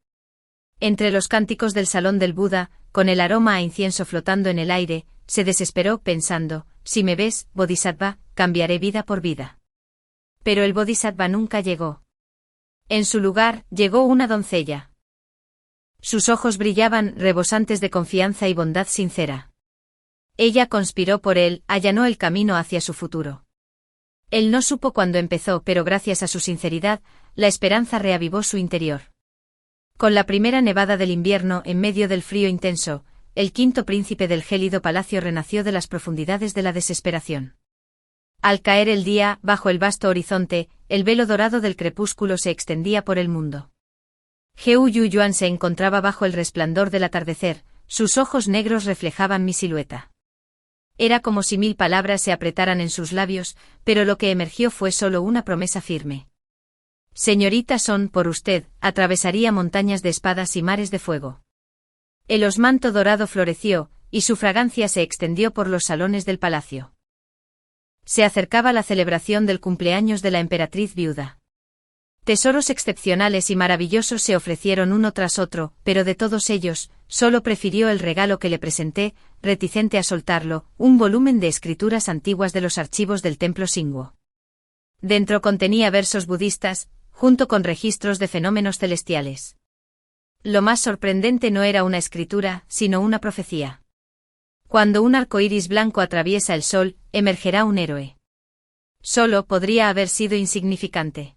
Entre los cánticos del salón del Buda, con el aroma a incienso flotando en el aire, se desesperó pensando: si me ves, Bodhisattva, cambiaré vida por vida. Pero el Bodhisattva nunca llegó. En su lugar, llegó una doncella. Sus ojos brillaban, rebosantes de confianza y bondad sincera. Ella conspiró por él, allanó el camino hacia su futuro. Él no supo cuándo empezó, pero gracias a su sinceridad, la esperanza reavivó su interior. Con la primera nevada del invierno, en medio del frío intenso, el quinto príncipe del gélido palacio renació de las profundidades de la desesperación. Al caer el día, bajo el vasto horizonte, el velo dorado del crepúsculo se extendía por el mundo. Heu Yuyuan se encontraba bajo el resplandor del atardecer, sus ojos negros reflejaban mi silueta. Era como si 1000 palabras se apretaran en sus labios, pero lo que emergió fue solo una promesa firme. Señorita Son, por usted, atravesaría montañas de espadas y mares de fuego. El osmanto dorado floreció, y su fragancia se extendió por los salones del palacio. Se acercaba la celebración del cumpleaños de la emperatriz viuda. Tesoros excepcionales y maravillosos se ofrecieron uno tras otro, pero de todos ellos, solo prefirió el regalo que le presenté, reticente a soltarlo, un volumen de escrituras antiguas de los archivos del templo Xingguo. Dentro contenía versos budistas, junto con registros de fenómenos celestiales. Lo más sorprendente no era una escritura, sino una profecía. Cuando un arco iris blanco atraviesa el sol, emergerá un héroe. Solo podría haber sido insignificante.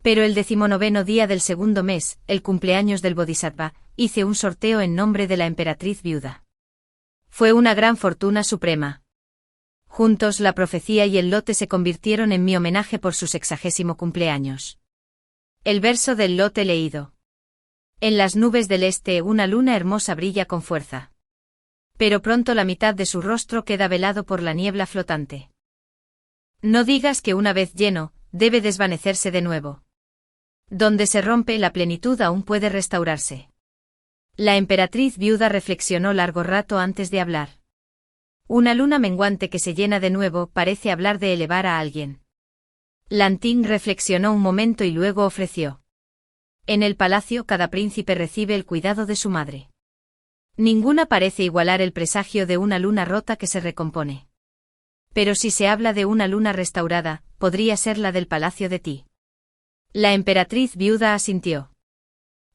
Pero el 19º día del segundo mes, el cumpleaños del Bodhisattva, hice un sorteo en nombre de la emperatriz viuda. Fue una gran fortuna suprema. Juntos la profecía y el lote se convirtieron en mi homenaje por su 60º cumpleaños. El verso del lote leído. En las nubes del este una luna hermosa brilla con fuerza. Pero pronto la mitad de su rostro queda velado por la niebla flotante. No digas que una vez lleno, debe desvanecerse de nuevo. Donde se rompe la plenitud aún puede restaurarse. La emperatriz viuda reflexionó largo rato antes de hablar. Una luna menguante que se llena de nuevo parece hablar de elevar a alguien. Lantín reflexionó un momento y luego ofreció. En el palacio cada príncipe recibe el cuidado de su madre. Ninguna parece igualar el presagio de una luna rota que se recompone. Pero si se habla de una luna restaurada, podría ser la del palacio de Ti. La emperatriz viuda asintió.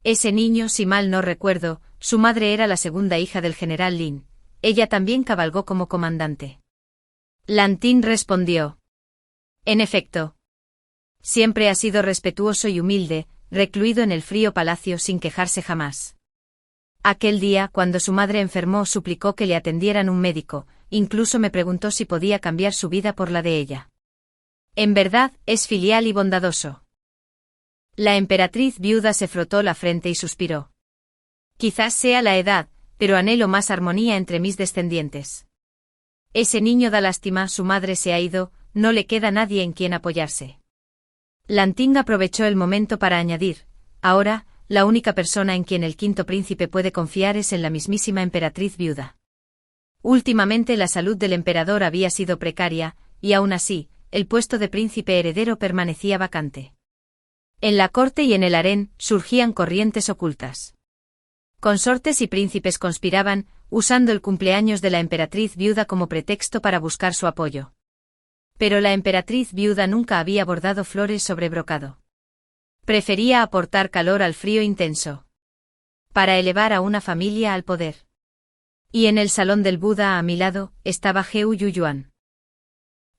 Ese niño, si mal no recuerdo, su madre era la segunda hija del general Lin. Ella también cabalgó como comandante. Lantín respondió. En efecto. Siempre ha sido respetuoso y humilde, recluido en el frío palacio sin quejarse jamás. Aquel día, cuando su madre enfermó, suplicó que le atendieran un médico, incluso me preguntó si podía cambiar su vida por la de ella. En verdad, es filial y bondadoso. La emperatriz viuda se frotó la frente y suspiró. Quizás sea la edad, pero anhelo más armonía entre mis descendientes. Ese niño da lástima, su madre se ha ido, no le queda nadie en quien apoyarse. Lantín aprovechó el momento para añadir, ahora, la única persona en quien el quinto príncipe puede confiar es en la mismísima emperatriz viuda. Últimamente la salud del emperador había sido precaria, y aún así, el puesto de príncipe heredero permanecía vacante. En la corte y en el harén surgían corrientes ocultas. Consortes y príncipes conspiraban, usando el cumpleaños de la emperatriz viuda como pretexto para buscar su apoyo. Pero la emperatriz viuda nunca había bordado flores sobre brocado. Prefería aportar calor al frío intenso. Para elevar a una familia al poder. Y en el salón del Buda a mi lado, estaba Heu Yuyuan.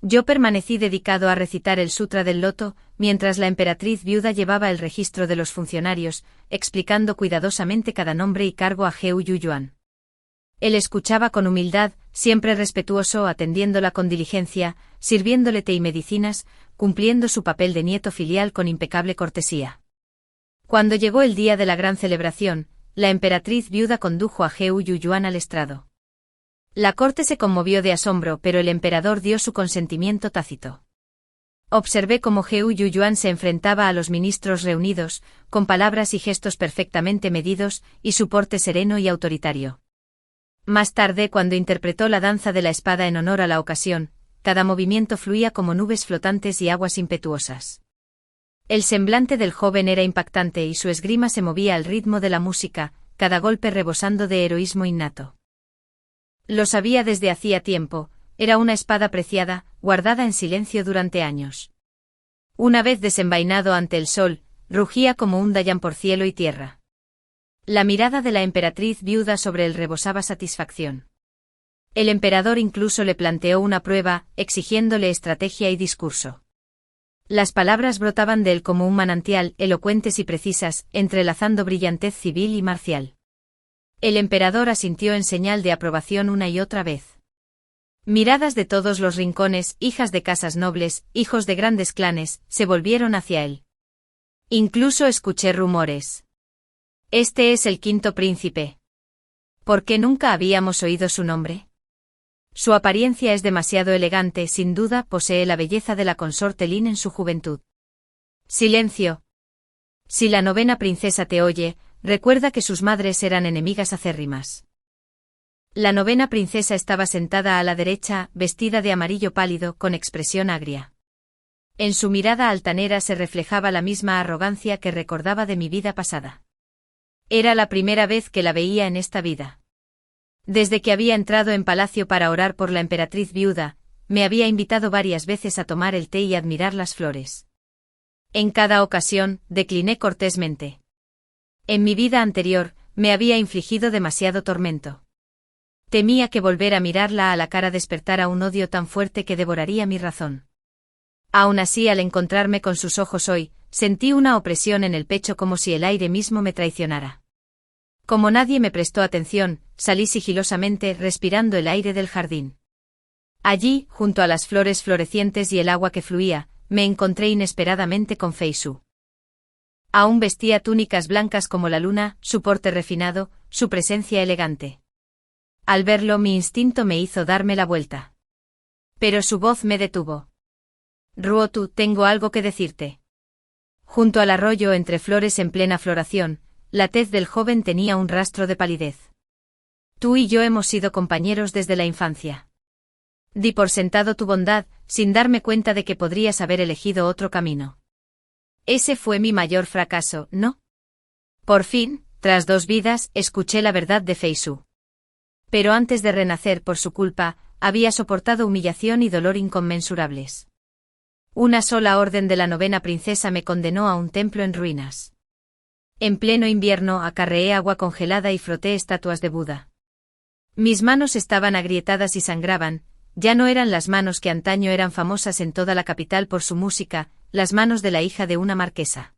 Yo permanecí dedicado a recitar el Sutra del Loto, mientras la emperatriz viuda llevaba el registro de los funcionarios, explicando cuidadosamente cada nombre y cargo a Heu Yuyuan. Él escuchaba con humildad, siempre respetuoso, atendiéndola con diligencia, sirviéndole té y medicinas, cumpliendo su papel de nieto filial con impecable cortesía. Cuando llegó el día de la gran celebración, la emperatriz viuda condujo a Heu Yuyuan al estrado. La corte se conmovió de asombro, pero el emperador dio su consentimiento tácito. Observé cómo Heu Yuyuan se enfrentaba a los ministros reunidos, con palabras y gestos perfectamente medidos, y su porte sereno y autoritario. Más tarde, cuando interpretó la danza de la espada en honor a la ocasión, cada movimiento fluía como nubes flotantes y aguas impetuosas. El semblante del joven era impactante y su esgrima se movía al ritmo de la música, cada golpe rebosando de heroísmo innato. Lo sabía desde hacía tiempo, era una espada preciada, guardada en silencio durante años. Una vez desenvainado ante el sol, rugía como un Dayan por cielo y tierra. La mirada de la emperatriz viuda sobre él rebosaba satisfacción. El emperador incluso le planteó una prueba, exigiéndole estrategia y discurso. Las palabras brotaban de él como un manantial, elocuentes y precisas, entrelazando brillantez civil y marcial. El emperador asintió en señal de aprobación una y otra vez. Miradas de todos los rincones, hijas de casas nobles, hijos de grandes clanes, se volvieron hacia él. Incluso escuché rumores. Este es el quinto príncipe. ¿Por qué nunca habíamos oído su nombre? Su apariencia es demasiado elegante, sin duda posee la belleza de la consorte Lin en su juventud. Silencio. Si la novena princesa te oye, recuerda que sus madres eran enemigas acérrimas. La novena princesa estaba sentada a la derecha, vestida de amarillo pálido, con expresión agria. En su mirada altanera se reflejaba la misma arrogancia que recordaba de mi vida pasada. Era la primera vez que la veía en esta vida. Desde que había entrado en palacio para orar por la emperatriz viuda, me había invitado varias veces a tomar el té y admirar las flores. En cada ocasión, decliné cortésmente. En mi vida anterior, me había infligido demasiado tormento. Temía que volver a mirarla a la cara despertara un odio tan fuerte que devoraría mi razón. Aún así, al encontrarme con sus ojos hoy, sentí una opresión en el pecho como si el aire mismo me traicionara. Como nadie me prestó atención, salí sigilosamente, respirando el aire del jardín. Allí, junto a las flores florecientes y el agua que fluía, me encontré inesperadamente con Fei Su. Aún vestía túnicas blancas como la luna, su porte refinado, su presencia elegante. Al verlo, mi instinto me hizo darme la vuelta. Pero su voz me detuvo. Ruotu, tengo algo que decirte. Junto al arroyo entre flores en plena floración, la tez del joven tenía un rastro de palidez. Tú y yo hemos sido compañeros desde la infancia. Di por sentado tu bondad, sin darme cuenta de que podrías haber elegido otro camino. Ese fue mi mayor fracaso, ¿no? Por fin, tras 2 vidas, escuché la verdad de Fei Su. Pero antes de renacer por su culpa, había soportado humillación y dolor inconmensurables. Una sola orden de la 9ª princesa me condenó a un templo en ruinas. En pleno invierno acarreé agua congelada y froté estatuas de Buda. Mis manos estaban agrietadas y sangraban, ya no eran las manos que antaño eran famosas en toda la capital por su música, las manos de la hija de una marquesa.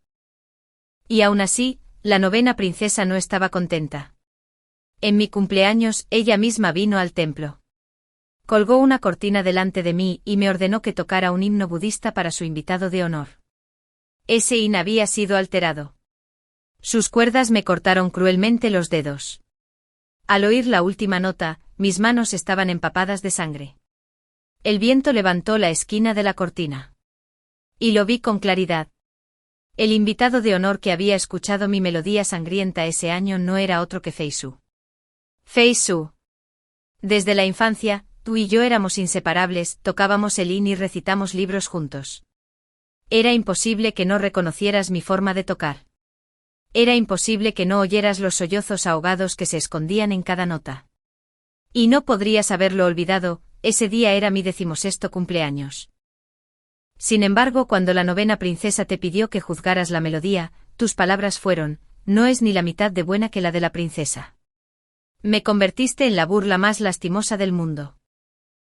Y aún así, la 9ª princesa no estaba contenta. En mi cumpleaños, ella misma vino al templo. Colgó una cortina delante de mí y me ordenó que tocara un himno budista para su invitado de honor. Ese himno había sido alterado. Sus cuerdas me cortaron cruelmente los dedos. Al oír la última nota, mis manos estaban empapadas de sangre. El viento levantó la esquina de la cortina. Y lo vi con claridad. El invitado de honor que había escuchado mi melodía sangrienta ese año no era otro que Fei Su. Fei Su. Desde la infancia, tú y yo éramos inseparables, tocábamos el yin y recitamos libros juntos. Era imposible que no reconocieras mi forma de tocar. Era imposible que no oyeras los sollozos ahogados que se escondían en cada nota. Y no podrías haberlo olvidado, ese día era mi 16º cumpleaños. Sin embargo, cuando la 9ª princesa te pidió que juzgaras la melodía, tus palabras fueron, no es ni la mitad de buena que la de la princesa. Me convertiste en la burla más lastimosa del mundo.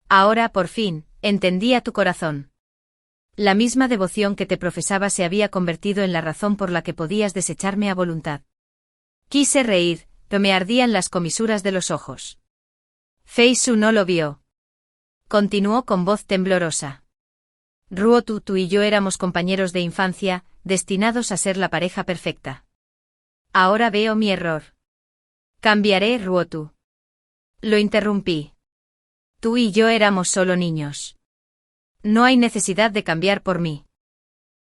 Ahora, por fin, entendí a tu corazón. La misma devoción que te profesaba se había convertido en la razón por la que podías desecharme a voluntad. Quise reír, pero me ardían las comisuras de los ojos. Fei Su no lo vio. Continuó con voz temblorosa. Ruotu, tú y yo éramos compañeros de infancia, destinados a ser la pareja perfecta. Ahora veo mi error. Cambiaré, Ruotu. Lo interrumpí. Tú y yo éramos solo niños. No hay necesidad de cambiar por mí.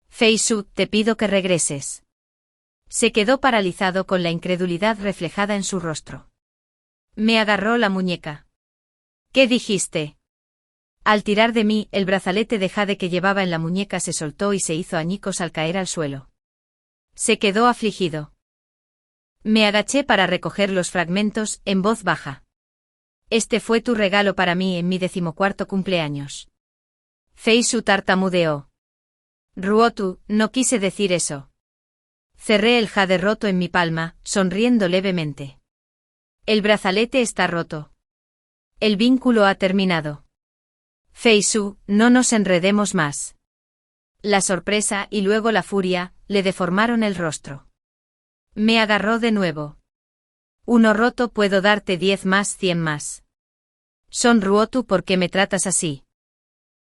Fei Su, te pido que regreses. Se quedó paralizado con la incredulidad reflejada en su rostro. Me agarró la muñeca. ¿Qué dijiste? Al tirar de mí, el brazalete de jade que llevaba en la muñeca se soltó y se hizo añicos al caer al suelo. Se quedó afligido. Me agaché para recoger los fragmentos, en voz baja. Este fue tu regalo para mí en mi 14º cumpleaños. Fei Su tartamudeó. Ruotu, no quise decir eso. Cerré el jade roto en mi palma, sonriendo levemente. El brazalete está roto. El vínculo ha terminado. Fei Su, no nos enredemos más. La sorpresa y luego la furia le deformaron el rostro. Me agarró de nuevo. Uno roto puedo darte 10 más, 100 más. Son Ruotu, ¿por qué me tratas así?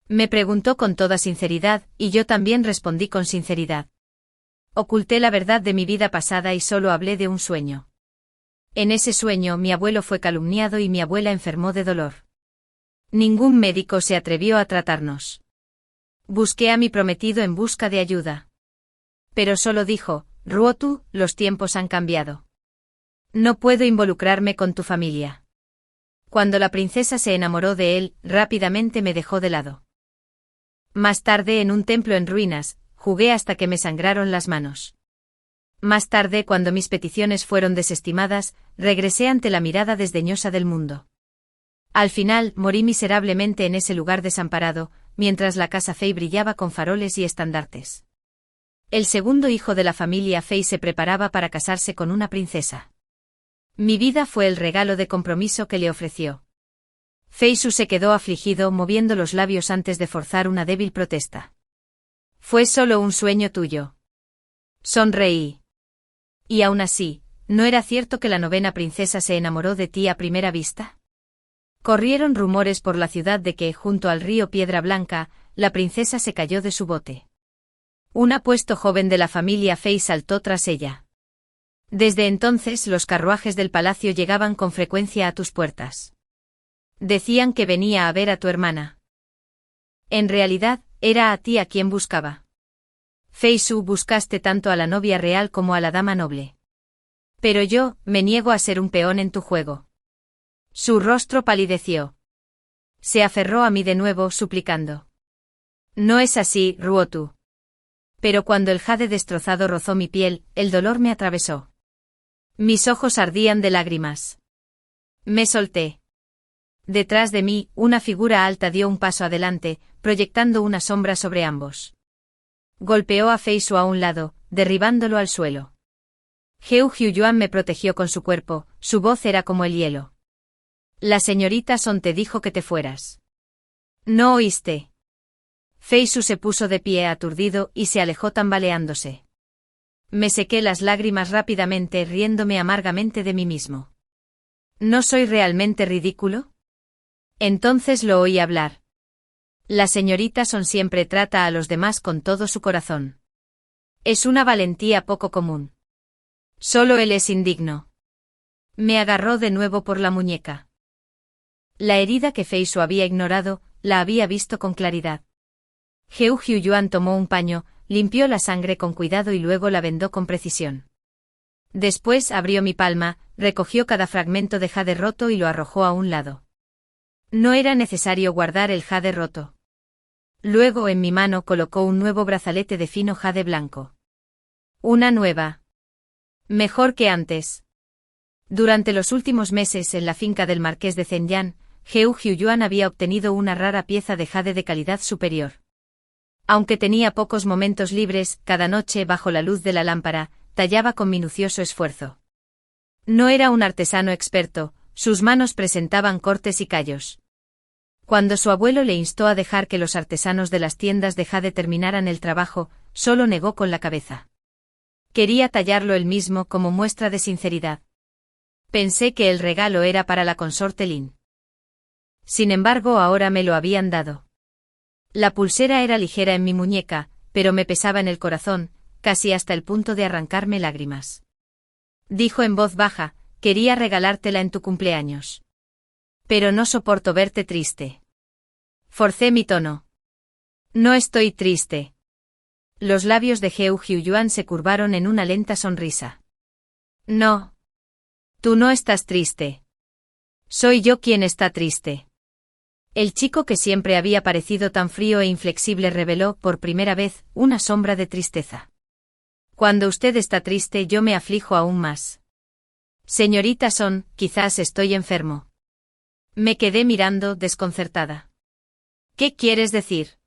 Me preguntó con toda sinceridad, y yo también respondí con sinceridad. Oculté la verdad de mi vida pasada y solo hablé de un sueño. En ese sueño mi abuelo fue calumniado y mi abuela enfermó de dolor. Ningún médico se atrevió a tratarnos. Busqué a mi prometido en busca de ayuda. Pero solo dijo, Ruotu, los tiempos han cambiado. No puedo involucrarme con tu familia. Cuando la princesa se enamoró de él, rápidamente me dejó de lado. Más tarde, en un templo en ruinas, jugué hasta que me sangraron las manos. Más tarde, cuando mis peticiones fueron desestimadas, regresé ante la mirada desdeñosa del mundo. Al final, morí miserablemente en ese lugar desamparado, mientras la casa Fei brillaba con faroles y estandartes. El segundo hijo de la familia Fei se preparaba para casarse con una princesa. Mi vida fue el regalo de compromiso que le ofreció. Fei Su se quedó afligido, moviendo los labios antes de forzar una débil protesta. Fue solo un sueño tuyo. Sonreí. Y aún así, ¿no era cierto que la 9ª princesa se enamoró de ti a primera vista? Corrieron rumores por la ciudad de que, junto al río Piedra Blanca, la princesa se cayó de su bote. Un apuesto joven de la familia Fei saltó tras ella. Desde entonces los carruajes del palacio llegaban con frecuencia a tus puertas. Decían que venía a ver a tu hermana. En realidad, era a ti a quien buscaba. Fei Su, buscaste tanto a la novia real como a la dama noble. Pero yo, me niego a ser un peón en tu juego. Su rostro palideció. Se aferró a mí de nuevo, suplicando. No es así, Ruotu. Pero cuando el jade destrozado rozó mi piel, el dolor me atravesó. Mis ojos ardían de lágrimas. Me solté. Detrás de mí, una figura alta dio un paso adelante, proyectando una sombra sobre ambos. Golpeó a Fei Su a un lado, derribándolo al suelo. Heu Hyuyuan me protegió con su cuerpo, su voz era como el hielo. La señorita Son te dijo que te fueras. ¿No oíste? Fei Su se puso de pie aturdido y se alejó tambaleándose. Me sequé las lágrimas rápidamente riéndome amargamente de mí mismo. ¿No soy realmente ridículo? Entonces lo oí hablar. La señorita Son siempre trata a los demás con todo su corazón. Es una valentía poco común. Solo él es indigno. Me agarró de nuevo por la muñeca. La herida que Fei Su había ignorado, la había visto con claridad. Heu Hyuyuan tomó un paño, limpió la sangre con cuidado y luego la vendó con precisión. Después abrió mi palma, recogió cada fragmento de jade roto y lo arrojó a un lado. No era necesario guardar el jade roto. Luego en mi mano colocó un nuevo brazalete de fino jade blanco. Una nueva. Mejor que antes. Durante los últimos meses en la finca del marqués de Zhenyan, Heu Hyuyuan había obtenido una rara pieza de jade de calidad superior. Aunque tenía pocos momentos libres, cada noche bajo la luz de la lámpara, tallaba con minucioso esfuerzo. No era un artesano experto, sus manos presentaban cortes y callos. Cuando su abuelo le instó a dejar que los artesanos de las tiendas de jade terminaran el trabajo, solo negó con la cabeza. Quería tallarlo él mismo como muestra de sinceridad. Pensé que el regalo era para la consorte Lin. Sin embargo, ahora me lo habían dado. La pulsera era ligera en mi muñeca, pero me pesaba en el corazón, casi hasta el punto de arrancarme lágrimas. Dijo en voz baja, quería regalártela en tu cumpleaños. Pero no soporto verte triste. Forcé mi tono. No estoy triste. Los labios de Heu Hyuyuan se curvaron en una lenta sonrisa. No. Tú no estás triste. Soy yo quien está triste. El chico que siempre había parecido tan frío e inflexible reveló, por primera vez, una sombra de tristeza. Cuando usted está triste yo me aflijo aún más. Señorita Son, quizás estoy enfermo. Me quedé mirando, desconcertada. ¿Qué quieres decir?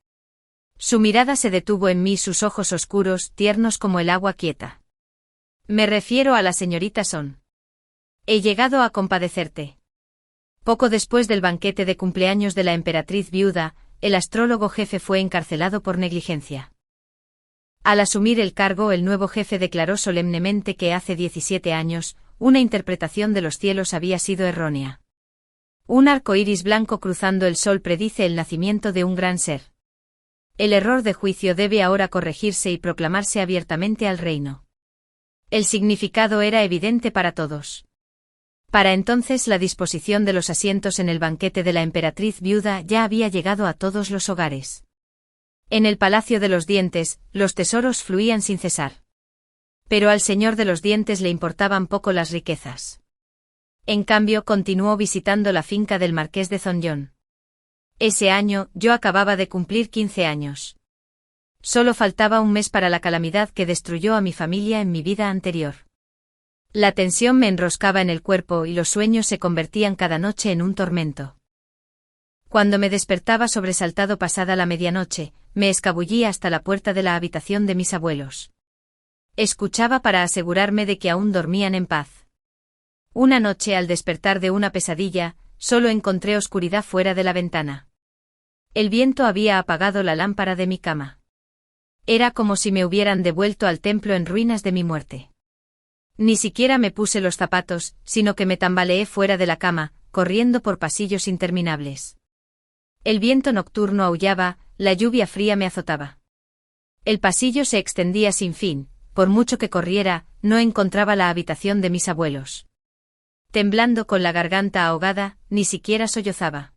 Su mirada se detuvo en mí, sus ojos oscuros, tiernos como el agua quieta. Me refiero a la señorita Son. He llegado a compadecerte. Poco después del banquete de cumpleaños de la emperatriz viuda, el astrólogo jefe fue encarcelado por negligencia. Al asumir el cargo, el nuevo jefe declaró solemnemente que hace 17 años, una interpretación de los cielos había sido errónea. Un arco iris blanco cruzando el sol predice el nacimiento de un gran ser. El error de juicio debe ahora corregirse y proclamarse abiertamente al reino. El significado era evidente para todos. Para entonces la disposición de los asientos en el banquete de la emperatriz viuda ya había llegado a todos los hogares. En el Palacio de los Dientes, los tesoros fluían sin cesar. Pero al señor de los dientes le importaban poco las riquezas. En cambio, continuó visitando la finca del marqués de Zhenyan. Ese año, yo acababa de cumplir 15 años. Solo faltaba un mes para la calamidad que destruyó a mi familia en mi vida anterior. La tensión me enroscaba en el cuerpo y los sueños se convertían cada noche en un tormento. Cuando me despertaba sobresaltado pasada la medianoche, me escabullí hasta la puerta de la habitación de mis abuelos. Escuchaba para asegurarme de que aún dormían en paz. Una noche, al despertar de una pesadilla, solo encontré oscuridad fuera de la ventana. El viento había apagado la lámpara de mi cama. Era como si me hubieran devuelto al templo en ruinas de mi muerte. Ni siquiera me puse los zapatos, sino que me tambaleé fuera de la cama, corriendo por pasillos interminables. El viento nocturno aullaba, la lluvia fría me azotaba. El pasillo se extendía sin fin, por mucho que corriera, no encontraba la habitación de mis abuelos. Temblando con la garganta ahogada, ni siquiera sollozaba.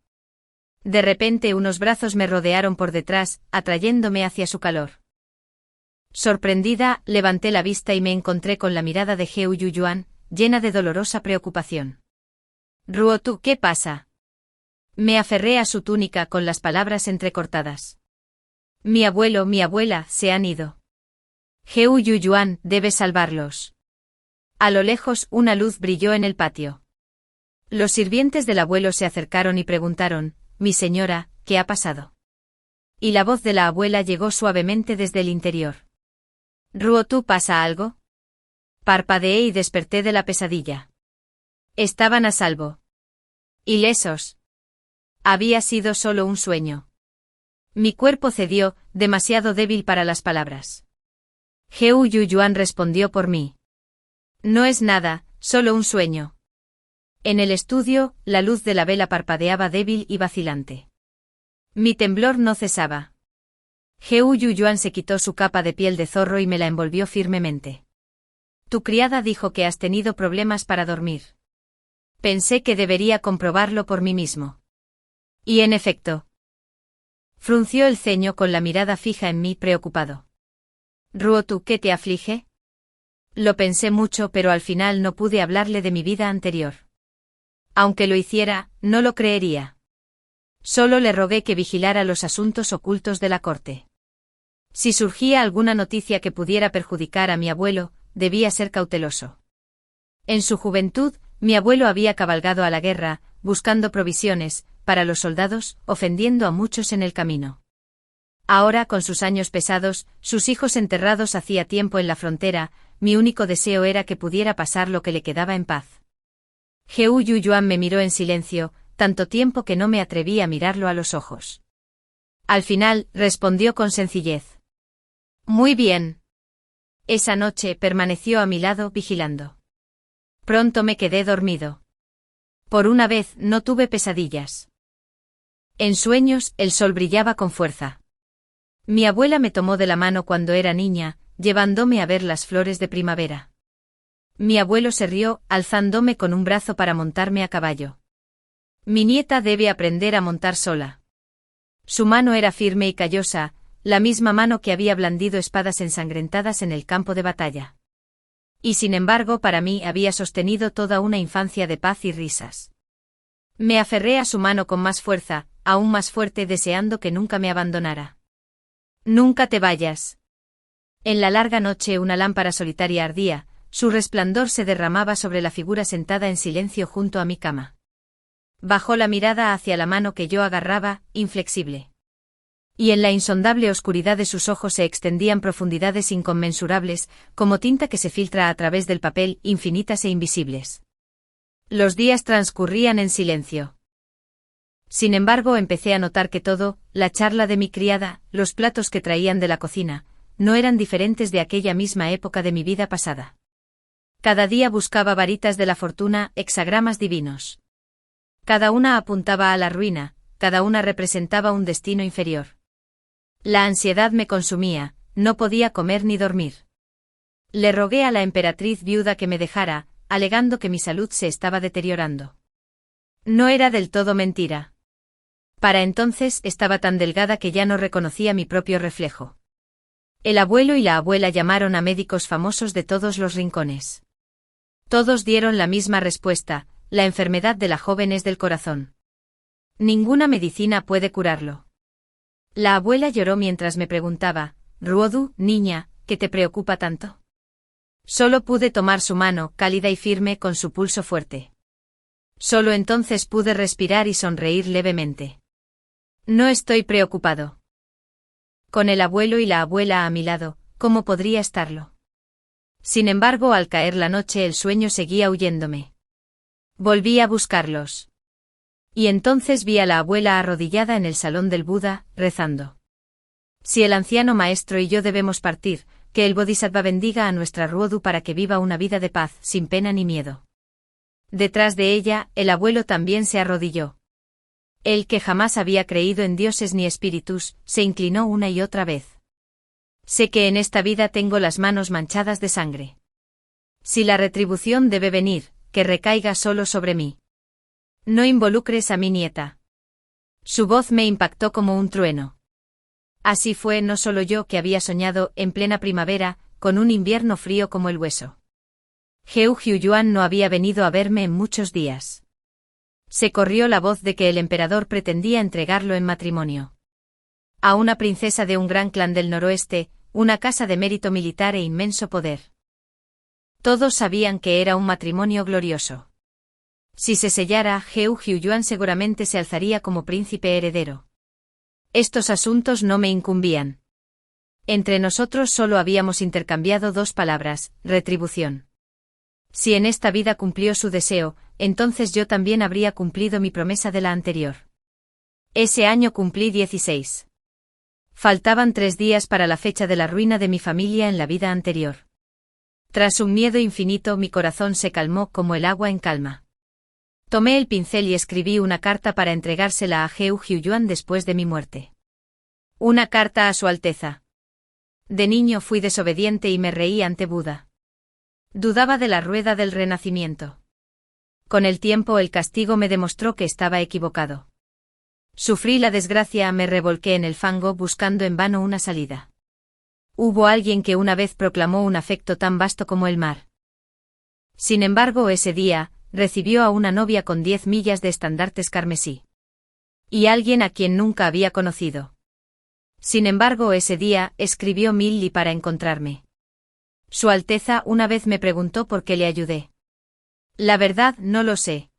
De repente unos brazos me rodearon por detrás, atrayéndome hacia su calor. Sorprendida, levanté la vista y me encontré con la mirada de Heu Hyuyuan, llena de dolorosa preocupación. Ruotu, ¿qué pasa? Me aferré a su túnica con las palabras entrecortadas. Mi abuelo, mi abuela, se han ido. Heu Yuyuan, debes salvarlos. A lo lejos, una luz brilló en el patio. Los sirvientes del abuelo se acercaron y preguntaron, mi señora, ¿qué ha pasado? Y la voz de la abuela llegó suavemente desde el interior. Ruotu, ¿pasa algo? Parpadeé y desperté de la pesadilla. Estaban a salvo. Ilesos. Había sido solo un sueño. Mi cuerpo cedió, demasiado débil para las palabras. Heu Yuyuan respondió por mí. No es nada, solo un sueño. En el estudio, la luz de la vela parpadeaba débil y vacilante. Mi temblor no cesaba. Heu Yuyuan se quitó su capa de piel de zorro y me la envolvió firmemente. Tu criada dijo que has tenido problemas para dormir. Pensé que debería comprobarlo por mí mismo. Y en efecto. Frunció el ceño con la mirada fija en mí, preocupado. Ruotu, ¿qué te aflige? Lo pensé mucho, pero al final no pude hablarle de mi vida anterior. Aunque lo hiciera, no lo creería. Solo le rogué que vigilara los asuntos ocultos de la corte. Si surgía alguna noticia que pudiera perjudicar a mi abuelo, debía ser cauteloso. En su juventud, mi abuelo había cabalgado a la guerra, buscando provisiones para los soldados, ofendiendo a muchos en el camino. Ahora, con sus años pesados, sus hijos enterrados hacía tiempo en la frontera, mi único deseo era que pudiera pasar lo que le quedaba en paz. Heu Yuyuan me miró en silencio, tanto tiempo que no me atreví a mirarlo a los ojos. Al final, respondió con sencillez. Muy bien. Esa noche permaneció a mi lado vigilando. Pronto me quedé dormido. Por una vez no tuve pesadillas. En sueños, el sol brillaba con fuerza. Mi abuela me tomó de la mano cuando era niña, llevándome a ver las flores de primavera. Mi abuelo se rió, alzándome con un brazo para montarme a caballo. Mi nieta debe aprender a montar sola. Su mano era firme y callosa, la misma mano que había blandido espadas ensangrentadas en el campo de batalla. Y sin embargo, para mí había sostenido toda una infancia de paz y risas. Me aferré a su mano con más fuerza, aún más fuerte, deseando que nunca me abandonara. Nunca te vayas. En la larga noche una lámpara solitaria ardía, su resplandor se derramaba sobre la figura sentada en silencio junto a mi cama. Bajó la mirada hacia la mano que yo agarraba, inflexible. Y en la insondable oscuridad de sus ojos se extendían profundidades inconmensurables, como tinta que se filtra a través del papel, infinitas e invisibles. Los días transcurrían en silencio. Sin embargo, empecé a notar que todo, la charla de mi criada, los platos que traían de la cocina, no eran diferentes de aquella misma época de mi vida pasada. Cada día buscaba varitas de la fortuna, hexagramas divinos. Cada una apuntaba a la ruina, cada una representaba un destino inferior. La ansiedad me consumía, no podía comer ni dormir. Le rogué a la emperatriz viuda que me dejara, alegando que mi salud se estaba deteriorando. No era del todo mentira. Para entonces estaba tan delgada que ya no reconocía mi propio reflejo. El abuelo y la abuela llamaron a médicos famosos de todos los rincones. Todos dieron la misma respuesta: la enfermedad de la joven es del corazón. Ninguna medicina puede curarlo. La abuela lloró mientras me preguntaba: Ruodu, niña, ¿qué te preocupa tanto? Solo pude tomar su mano, cálida y firme, con su pulso fuerte. Solo entonces pude respirar y sonreír levemente. No estoy preocupado. Con el abuelo y la abuela a mi lado, ¿cómo podría estarlo? Sin embargo, al caer la noche el sueño seguía huyéndome. Volví a buscarlos. Y entonces vi a la abuela arrodillada en el salón del Buda, rezando. Si el anciano maestro y yo debemos partir, que el Bodhisattva bendiga a nuestra Ruodu para que viva una vida de paz, sin pena ni miedo. Detrás de ella, el abuelo también se arrodilló. Él, que jamás había creído en dioses ni espíritus, se inclinó una y otra vez. Sé que en esta vida tengo las manos manchadas de sangre. Si la retribución debe venir, que recaiga solo sobre mí. No involucres a mi nieta. Su voz me impactó como un trueno. Así fue no solo yo que había soñado, en plena primavera, con un invierno frío como el hueso. Heu Yuyuan no había venido a verme en muchos días. Se corrió la voz de que el emperador pretendía entregarlo en matrimonio. A una princesa de un gran clan del noroeste, una casa de mérito militar e inmenso poder. Todos sabían que era un matrimonio glorioso. Si se sellara, Heu Hyuan seguramente se alzaría como príncipe heredero. Estos asuntos no me incumbían. Entre nosotros solo habíamos intercambiado 2 palabras: retribución. Si en esta vida cumplió su deseo, entonces yo también habría cumplido mi promesa de la anterior. Ese año cumplí 16. Faltaban 3 días para la fecha de la ruina de mi familia en la vida anterior. Tras un miedo infinito, mi corazón se calmó como el agua en calma. Tomé el pincel y escribí una carta para entregársela a Heu Hyuan después de mi muerte. Una carta a Su Alteza. De niño fui desobediente y me reí ante Buda. Dudaba de la rueda del renacimiento. Con el tiempo el castigo me demostró que estaba equivocado. Sufrí la desgracia, me revolqué en el fango buscando en vano una salida. Hubo alguien que una vez proclamó un afecto tan vasto como el mar. Sin embargo, ese día, recibió a una novia con 10 millas de estandartes carmesí. Y alguien a quien nunca había conocido. Sin embargo, ese día, escribió Millie para encontrarme. Su Alteza una vez me preguntó por qué le ayudé. La verdad, no lo sé.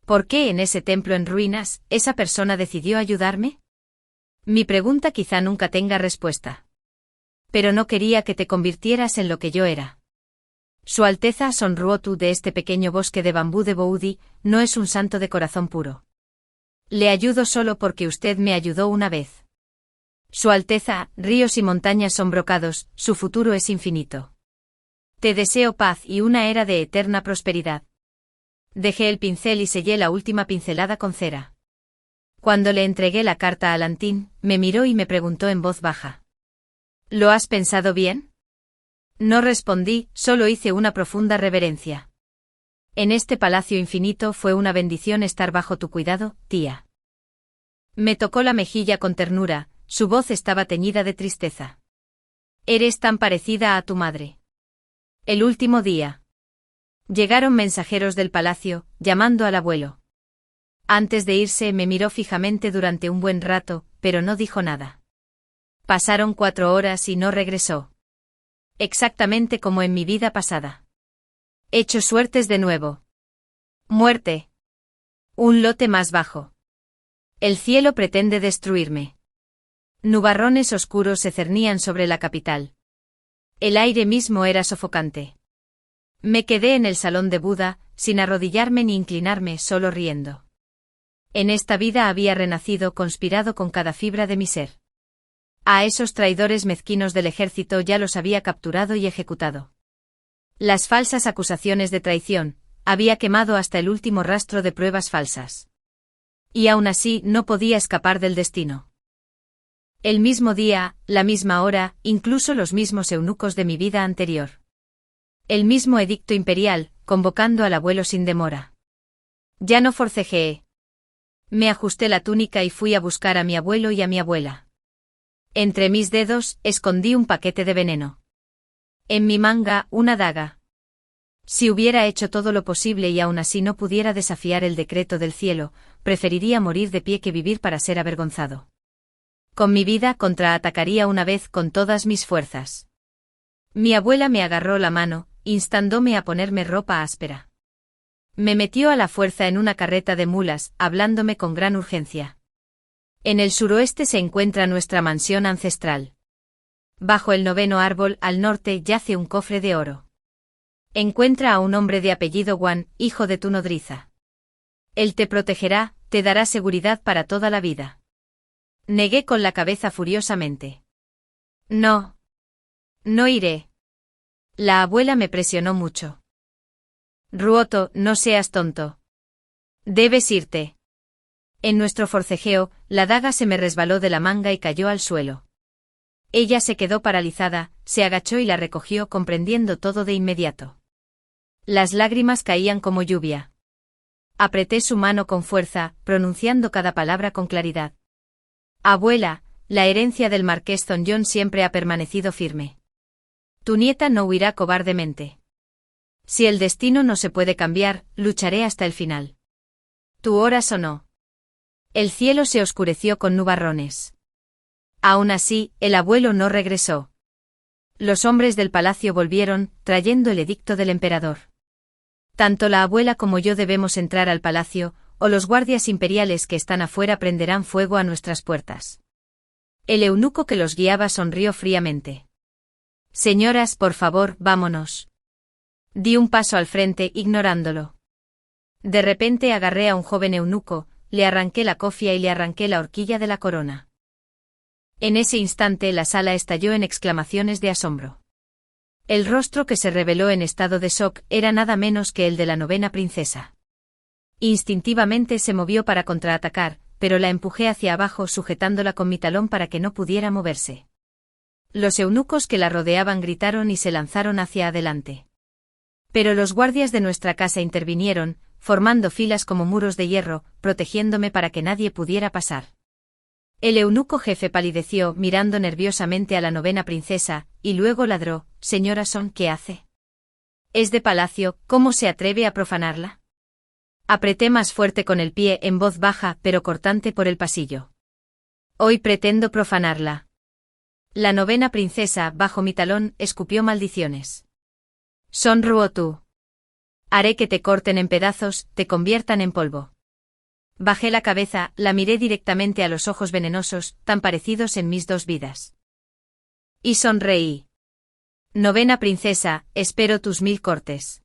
¿Por qué en ese templo en ruinas, esa persona decidió ayudarme? Mi pregunta quizá nunca tenga respuesta. Pero no quería que te convirtieras en lo que yo era. Su Alteza Sonruotu de este pequeño bosque de bambú de Boudi, no es un santo de corazón puro. Le ayudo solo porque usted me ayudó una vez. Su Alteza, ríos y montañas son brocados, su futuro es infinito. Te deseo paz y una era de eterna prosperidad. Dejé el pincel y sellé la última pincelada con cera. Cuando le entregué la carta a Lantín, me miró y me preguntó en voz baja. ¿Lo has pensado bien? No respondí, solo hice una profunda reverencia. En este palacio infinito fue una bendición estar bajo tu cuidado, tía. Me tocó la mejilla con ternura, su voz estaba teñida de tristeza. Eres tan parecida a tu madre. El último día. Llegaron mensajeros del palacio, llamando al abuelo. Antes de irse me miró fijamente durante un buen rato, pero no dijo nada. Pasaron 4 horas y no regresó. Exactamente como en mi vida pasada. Hecho suertes de nuevo. Muerte. Un lote más bajo. El cielo pretende destruirme. Nubarrones oscuros se cernían sobre la capital. El aire mismo era sofocante. Me quedé en el salón de Buda, sin arrodillarme ni inclinarme, solo riendo. En esta vida había renacido conspirado con cada fibra de mi ser. A esos traidores mezquinos del ejército ya los había capturado y ejecutado. Las falsas acusaciones de traición, había quemado hasta el último rastro de pruebas falsas. Y aún así no podía escapar del destino. El mismo día, la misma hora, incluso los mismos eunucos de mi vida anterior. El mismo edicto imperial, convocando al abuelo sin demora. Ya no forcejeé. Me ajusté la túnica y fui a buscar a mi abuelo y a mi abuela. Entre mis dedos, escondí un paquete de veneno. En mi manga, una daga. Si hubiera hecho todo lo posible y aún así no pudiera desafiar el decreto del cielo, preferiría morir de pie que vivir para ser avergonzado. Con mi vida contraatacaría una vez con todas mis fuerzas. Mi abuela me agarró la mano, instándome a ponerme ropa áspera. Me metió a la fuerza en una carreta de mulas, hablándome con gran urgencia. En el suroeste se encuentra nuestra mansión ancestral. Bajo el 9º árbol, al norte, yace un cofre de oro. Encuentra a un hombre de apellido Wan, hijo de tu nodriza. Él te protegerá, te dará seguridad para toda la vida. Negué con la cabeza furiosamente. No. No iré. La abuela me presionó mucho. Ruoto, no seas tonto. Debes irte. En nuestro forcejeo, la daga se me resbaló de la manga y cayó al suelo. Ella se quedó paralizada, se agachó y la recogió comprendiendo todo de inmediato. Las lágrimas caían como lluvia. Apreté su mano con fuerza, pronunciando cada palabra con claridad. Abuela, la herencia del marqués Zonjon siempre ha permanecido firme. Tu nieta no huirá cobardemente. Si el destino no se puede cambiar, lucharé hasta el final. Tu hora sonó. El cielo se oscureció con nubarrones. Aún así, el abuelo no regresó. Los hombres del palacio volvieron, trayendo el edicto del emperador. Tanto la abuela como yo debemos entrar al palacio, o los guardias imperiales que están afuera prenderán fuego a nuestras puertas. El eunuco que los guiaba sonrió fríamente. Señoras, por favor, vámonos. Di un paso al frente, ignorándolo. De repente agarré a un joven eunuco, le arranqué la cofia y le arranqué la horquilla de la corona. En ese instante la sala estalló en exclamaciones de asombro. El rostro que se reveló en estado de shock era nada menos que el de la novena princesa. Instintivamente se movió para contraatacar, pero la empujé hacia abajo sujetándola con mi talón para que no pudiera moverse. Los eunucos que la rodeaban gritaron y se lanzaron hacia adelante. Pero los guardias de nuestra casa intervinieron, formando filas como muros de hierro, protegiéndome para que nadie pudiera pasar. El eunuco jefe palideció mirando nerviosamente a la novena princesa, y luego ladró: «Señora Son, ¿qué hace? Es de palacio, ¿cómo se atreve a profanarla?». Apreté más fuerte con el pie en voz baja pero cortante por el pasillo. «Hoy pretendo profanarla». La novena princesa, bajo mi talón, escupió maldiciones. «Son Ruotu. Haré que te corten en pedazos, te conviertan en polvo». Bajé la cabeza, la miré directamente a los ojos venenosos, tan parecidos en mis dos vidas. Y sonreí. «Novena princesa, espero tus 1000 cortes».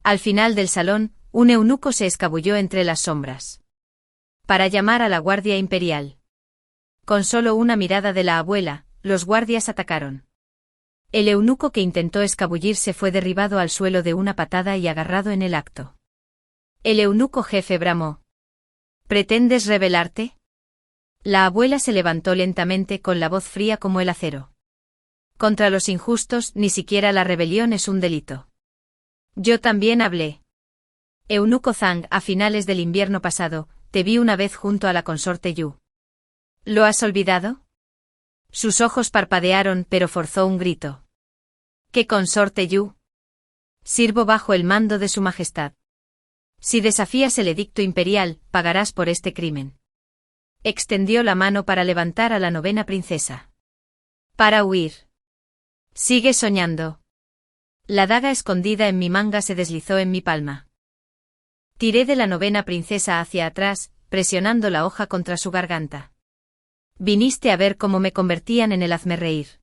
Al final del salón, un eunuco se escabulló entre las sombras. Para llamar a la guardia imperial. Con solo una mirada de la abuela, los guardias atacaron. El eunuco que intentó escabullirse fue derribado al suelo de una patada y agarrado en el acto. El eunuco jefe bramó: «¿Pretendes rebelarte?». La abuela se levantó lentamente con la voz fría como el acero. «Contra los injustos, ni siquiera la rebelión es un delito». Yo también hablé. «Eunuco Zhang, a finales del invierno pasado, te vi una vez junto a la consorte Yu. ¿Lo has olvidado?». Sus ojos parpadearon pero forzó un grito. «¿Qué consorte Yu?». «Sirvo bajo el mando de su majestad. Si desafías el edicto imperial, pagarás por este crimen». Extendió la mano para levantar a la novena princesa. «Para huir. Sigue soñando». La daga escondida en mi manga se deslizó en mi palma. Tiré de la novena princesa hacia atrás, presionando la hoja contra su garganta. «Viniste a ver cómo me convertían en el hazmerreír.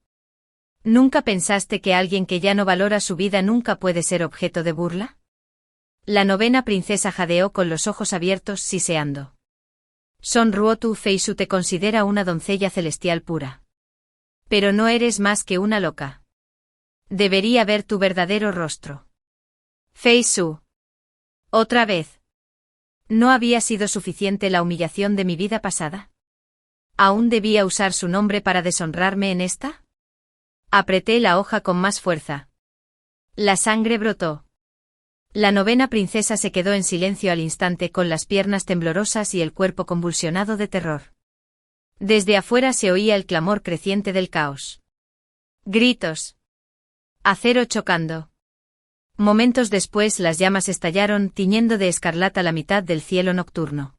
¿Nunca pensaste que alguien que ya no valora su vida nunca puede ser objeto de burla?». La novena princesa jadeó con los ojos abiertos, siseando. «Son Ruotu Feisu te considera una doncella celestial pura. Pero no eres más que una loca. Debería ver tu verdadero rostro». «Feisu. ¿Otra vez? ¿No había sido suficiente la humillación de mi vida pasada? ¿Aún debía usar su nombre para deshonrarme en esta?». Apreté la hoja con más fuerza. La sangre brotó. La novena princesa se quedó en silencio al instante con las piernas temblorosas y el cuerpo convulsionado de terror. Desde afuera se oía el clamor creciente del caos. Gritos. Acero chocando. Momentos después las llamas estallaron tiñendo de escarlata la mitad del cielo nocturno.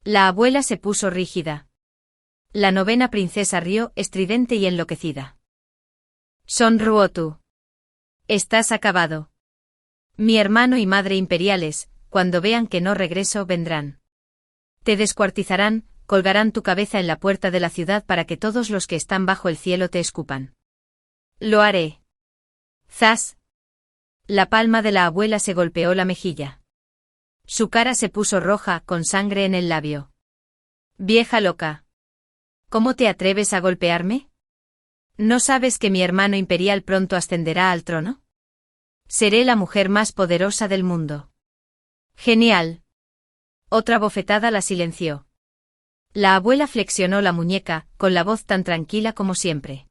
La abuela se puso rígida. La novena princesa rió, estridente y enloquecida. «Son Ruotu. Estás acabado. Mi hermano y madre imperiales, cuando vean que no regreso, vendrán. Te descuartizarán, colgarán tu cabeza en la puerta de la ciudad para que todos los que están bajo el cielo te escupan». «Lo haré». «Zas». La palma de la abuela se golpeó la mejilla. Su cara se puso roja, con sangre en el labio. «Vieja loca. ¿Cómo te atreves a golpearme? ¿No sabes que mi hermano imperial pronto ascenderá al trono? Seré la mujer más poderosa del mundo». «Genial». Otra bofetada la silenció. La abuela flexionó la muñeca, con la voz tan tranquila como siempre.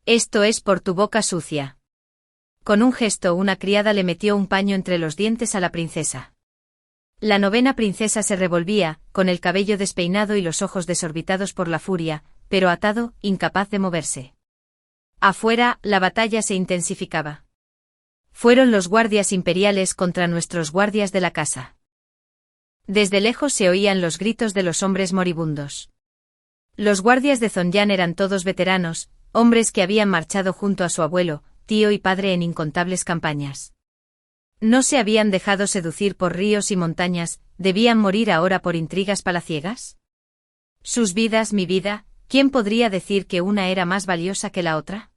«Esto es por tu boca sucia». Con un gesto una criada le metió un paño entre los dientes a la princesa. La novena princesa se revolvía, con el cabello despeinado y los ojos desorbitados por la furia, pero atado, incapaz de moverse. Afuera, la batalla se intensificaba. Fueron los guardias imperiales contra nuestros guardias de la casa. Desde lejos se oían los gritos de los hombres moribundos. Los guardias de Zonyan eran todos veteranos, hombres que habían marchado junto a su abuelo, tío y padre en incontables campañas. No se habían dejado seducir por ríos y montañas, ¿debían morir ahora por intrigas palaciegas? Sus vidas, mi vida, ¿quién podría decir que una era más valiosa que la otra?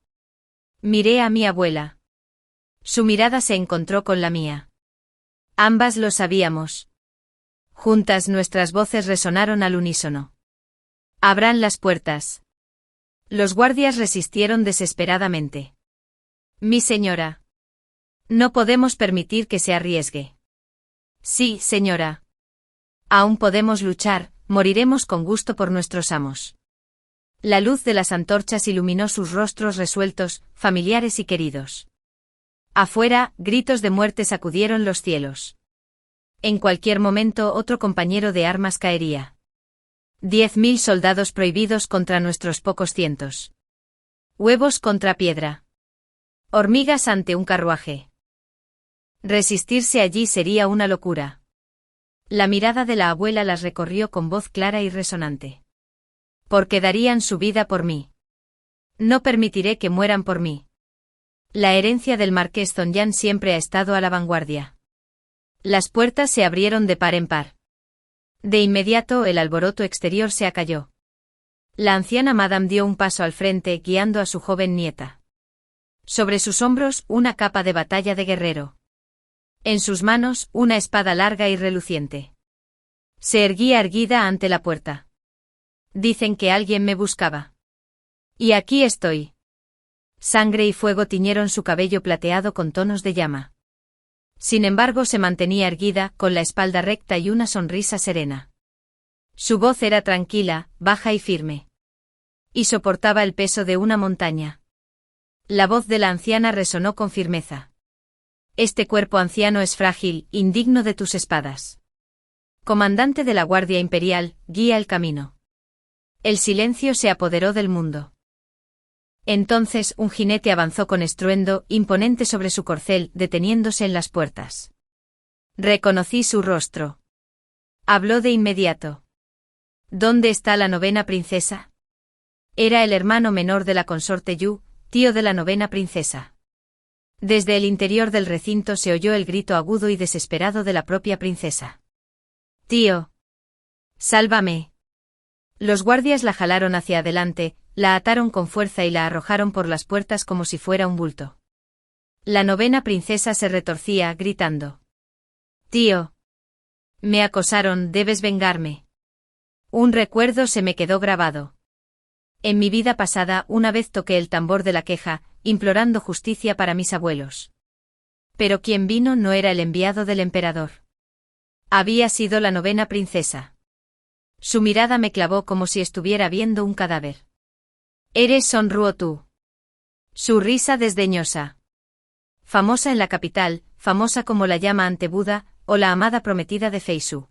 Miré a mi abuela. Su mirada se encontró con la mía. Ambas lo sabíamos. Juntas nuestras voces resonaron al unísono. Abran las puertas. Los guardias resistieron desesperadamente. Mi señora. No podemos permitir que se arriesgue. Sí, señora. Aún podemos luchar, moriremos con gusto por nuestros amos. La luz de las antorchas iluminó sus rostros resueltos, familiares y queridos. Afuera, gritos de muerte sacudieron los cielos. En cualquier momento otro compañero de armas caería. 10.000 soldados prohibidos contra nuestros pocos cientos. Huevos contra piedra. Hormigas ante un carruaje. Resistirse allí sería una locura. La mirada de la abuela las recorrió con voz clara y resonante. Porque darían su vida por mí. No permitiré que mueran por mí. La herencia del marqués Zonyan siempre ha estado a la vanguardia. Las puertas se abrieron de par en par. De inmediato el alboroto exterior se acalló. La anciana Madame dio un paso al frente guiando a su joven nieta. Sobre sus hombros una capa de batalla de guerrero. En sus manos una espada larga y reluciente. Se erguía erguida ante la puerta. Dicen que alguien me buscaba. Y aquí estoy. Sangre y fuego tiñeron su cabello plateado con tonos de llama. Sin embargo se mantenía erguida, con la espalda recta y una sonrisa serena. Su voz era tranquila, baja y firme. Y soportaba el peso de una montaña. La voz de la anciana resonó con firmeza. Este cuerpo anciano es frágil, indigno de tus espadas. Comandante de la Guardia Imperial, guía el camino. El silencio se apoderó del mundo. Entonces un jinete avanzó con estruendo, imponente sobre su corcel, deteniéndose en las puertas. Reconocí su rostro. Habló de inmediato. ¿Dónde está la 9ª princesa? Era el hermano menor de la consorte Yu, tío de la 9ª princesa. Desde el interior del recinto se oyó el grito agudo y desesperado de la propia princesa. Tío. Sálvame. Los guardias la jalaron hacia adelante, la ataron con fuerza y la arrojaron por las puertas como si fuera un bulto. La 9ª princesa se retorcía, gritando. Tío. Me acosaron, debes vengarme. Un recuerdo se me quedó grabado. En mi vida pasada una vez toqué el tambor de la queja, implorando justicia para mis abuelos. Pero quien vino no era el enviado del emperador. Había sido la 9ª princesa. Su mirada me clavó como si estuviera viendo un cadáver. Eres Son Ruotu. Su risa desdeñosa. Famosa en la capital, famosa como la llama ante Buda, o la amada prometida de Feisu.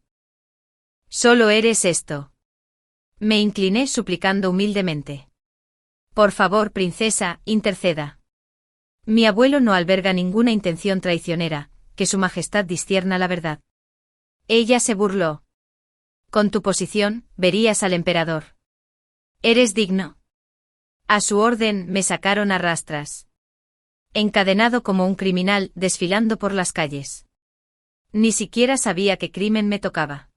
Solo eres esto. Me incliné suplicando humildemente. Por favor, princesa, interceda. Mi abuelo no alberga ninguna intención traicionera, que su majestad discierna la verdad. Ella se burló. Con tu posición, verías al emperador. Eres digno. A su orden me sacaron a rastras. Encadenado como un criminal, desfilando por las calles. Ni siquiera sabía qué crimen me tocaba.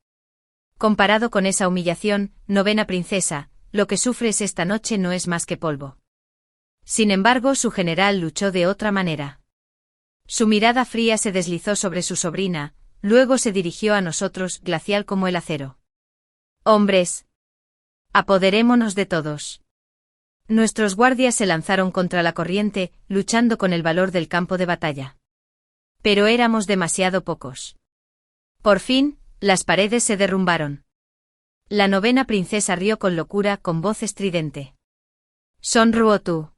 Comparado con esa humillación, 9ª princesa, lo que sufres esta noche no es más que polvo. Sin embargo, su general luchó de otra manera. Su mirada fría se deslizó sobre su sobrina, luego se dirigió a nosotros, glacial como el acero. Hombres. Apoderémonos de todos. Nuestros guardias se lanzaron contra la corriente, luchando con el valor del campo de batalla. Pero éramos demasiado pocos. Por fin, las paredes se derrumbaron. La 9ª princesa rió con locura, con voz estridente. Son Ruotu.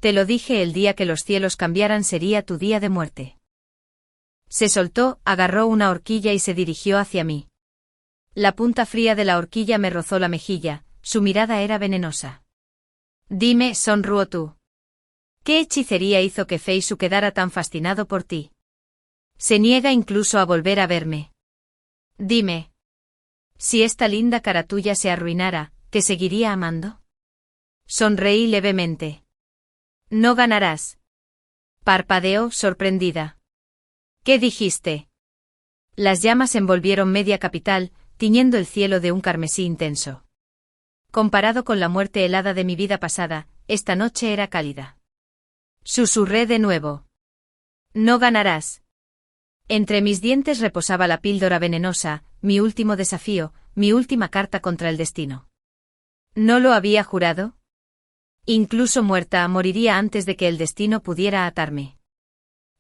Te lo dije el día que los cielos cambiaran sería tu día de muerte. Se soltó, agarró una horquilla y se dirigió hacia mí. La punta fría de la horquilla me rozó la mejilla, su mirada era venenosa. Dime, Son Ruotu. ¿Qué hechicería hizo que Feisu quedara tan fascinado por ti? Se niega incluso a volver a verme. Dime. Si esta linda cara tuya se arruinara, ¿te seguiría amando? Sonreí levemente. No ganarás. Parpadeó, sorprendida. ¿Qué dijiste? Las llamas envolvieron media capital, tiñendo el cielo de un carmesí intenso. Comparado con la muerte helada de mi vida pasada, esta noche era cálida. Susurré de nuevo. No ganarás. Entre mis dientes reposaba la píldora venenosa, mi último desafío, mi última carta contra el destino. ¿No lo había jurado? Incluso muerta, moriría antes de que el destino pudiera atarme.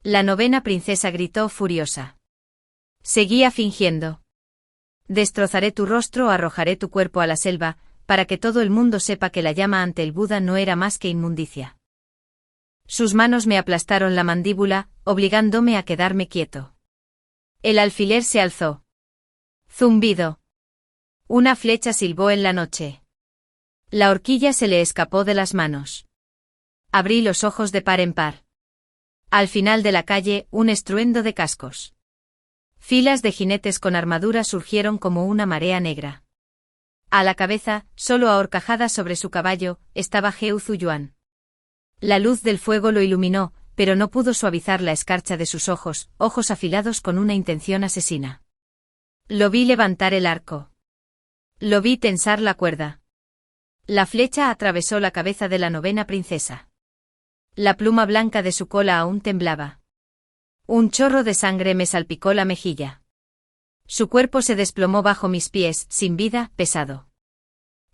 La novena princesa gritó furiosa. Seguía fingiendo. Destrozaré tu rostro o arrojaré tu cuerpo a la selva, para que todo el mundo sepa que la llama ante el Buda no era más que inmundicia. Sus manos me aplastaron la mandíbula, obligándome a quedarme quieto. El alfiler se alzó. Zumbido. Una flecha silbó en la noche. La horquilla se le escapó de las manos. Abrí los ojos de par en par. Al final de la calle, un estruendo de cascos. Filas de jinetes con armadura surgieron como una marea negra. A la cabeza, solo ahorcajada sobre su caballo, estaba Heu Zuyuan. La luz del fuego lo iluminó, pero no pudo suavizar la escarcha de sus ojos, ojos afilados con una intención asesina. Lo vi levantar el arco. Lo vi tensar la cuerda. La flecha atravesó la cabeza de la novena princesa. La pluma blanca de su cola aún temblaba. Un chorro de sangre me salpicó la mejilla. Su cuerpo se desplomó bajo mis pies, sin vida, pesado.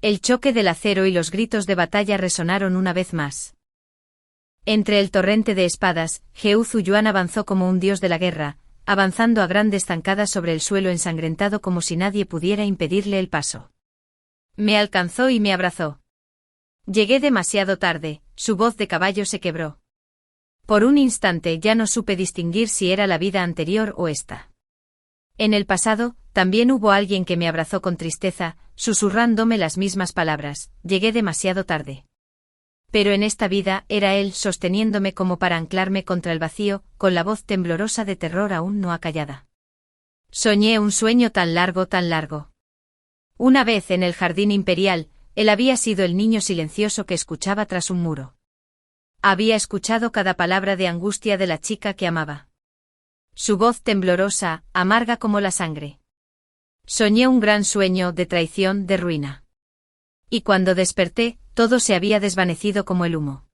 El choque del acero y los gritos de batalla resonaron una vez más. Entre el torrente de espadas, Heu Zuyuan avanzó como un dios de la guerra, avanzando a grandes zancadas sobre el suelo ensangrentado como si nadie pudiera impedirle el paso. Me alcanzó y me abrazó. Llegué demasiado tarde, su voz de caballo se quebró. Por un instante ya no supe distinguir si era la vida anterior o esta. En el pasado, también hubo alguien que me abrazó con tristeza, susurrándome las mismas palabras, llegué demasiado tarde. Pero en esta vida era él sosteniéndome como para anclarme contra el vacío, con la voz temblorosa de terror aún no acallada. Soñé un sueño tan largo, tan largo. Una vez en el jardín imperial, él había sido el niño silencioso que escuchaba tras un muro. Había escuchado cada palabra de angustia de la chica que amaba. Su voz temblorosa, amarga como la sangre. Soñé un gran sueño de traición, de ruina. Y cuando desperté, todo se había desvanecido como el humo.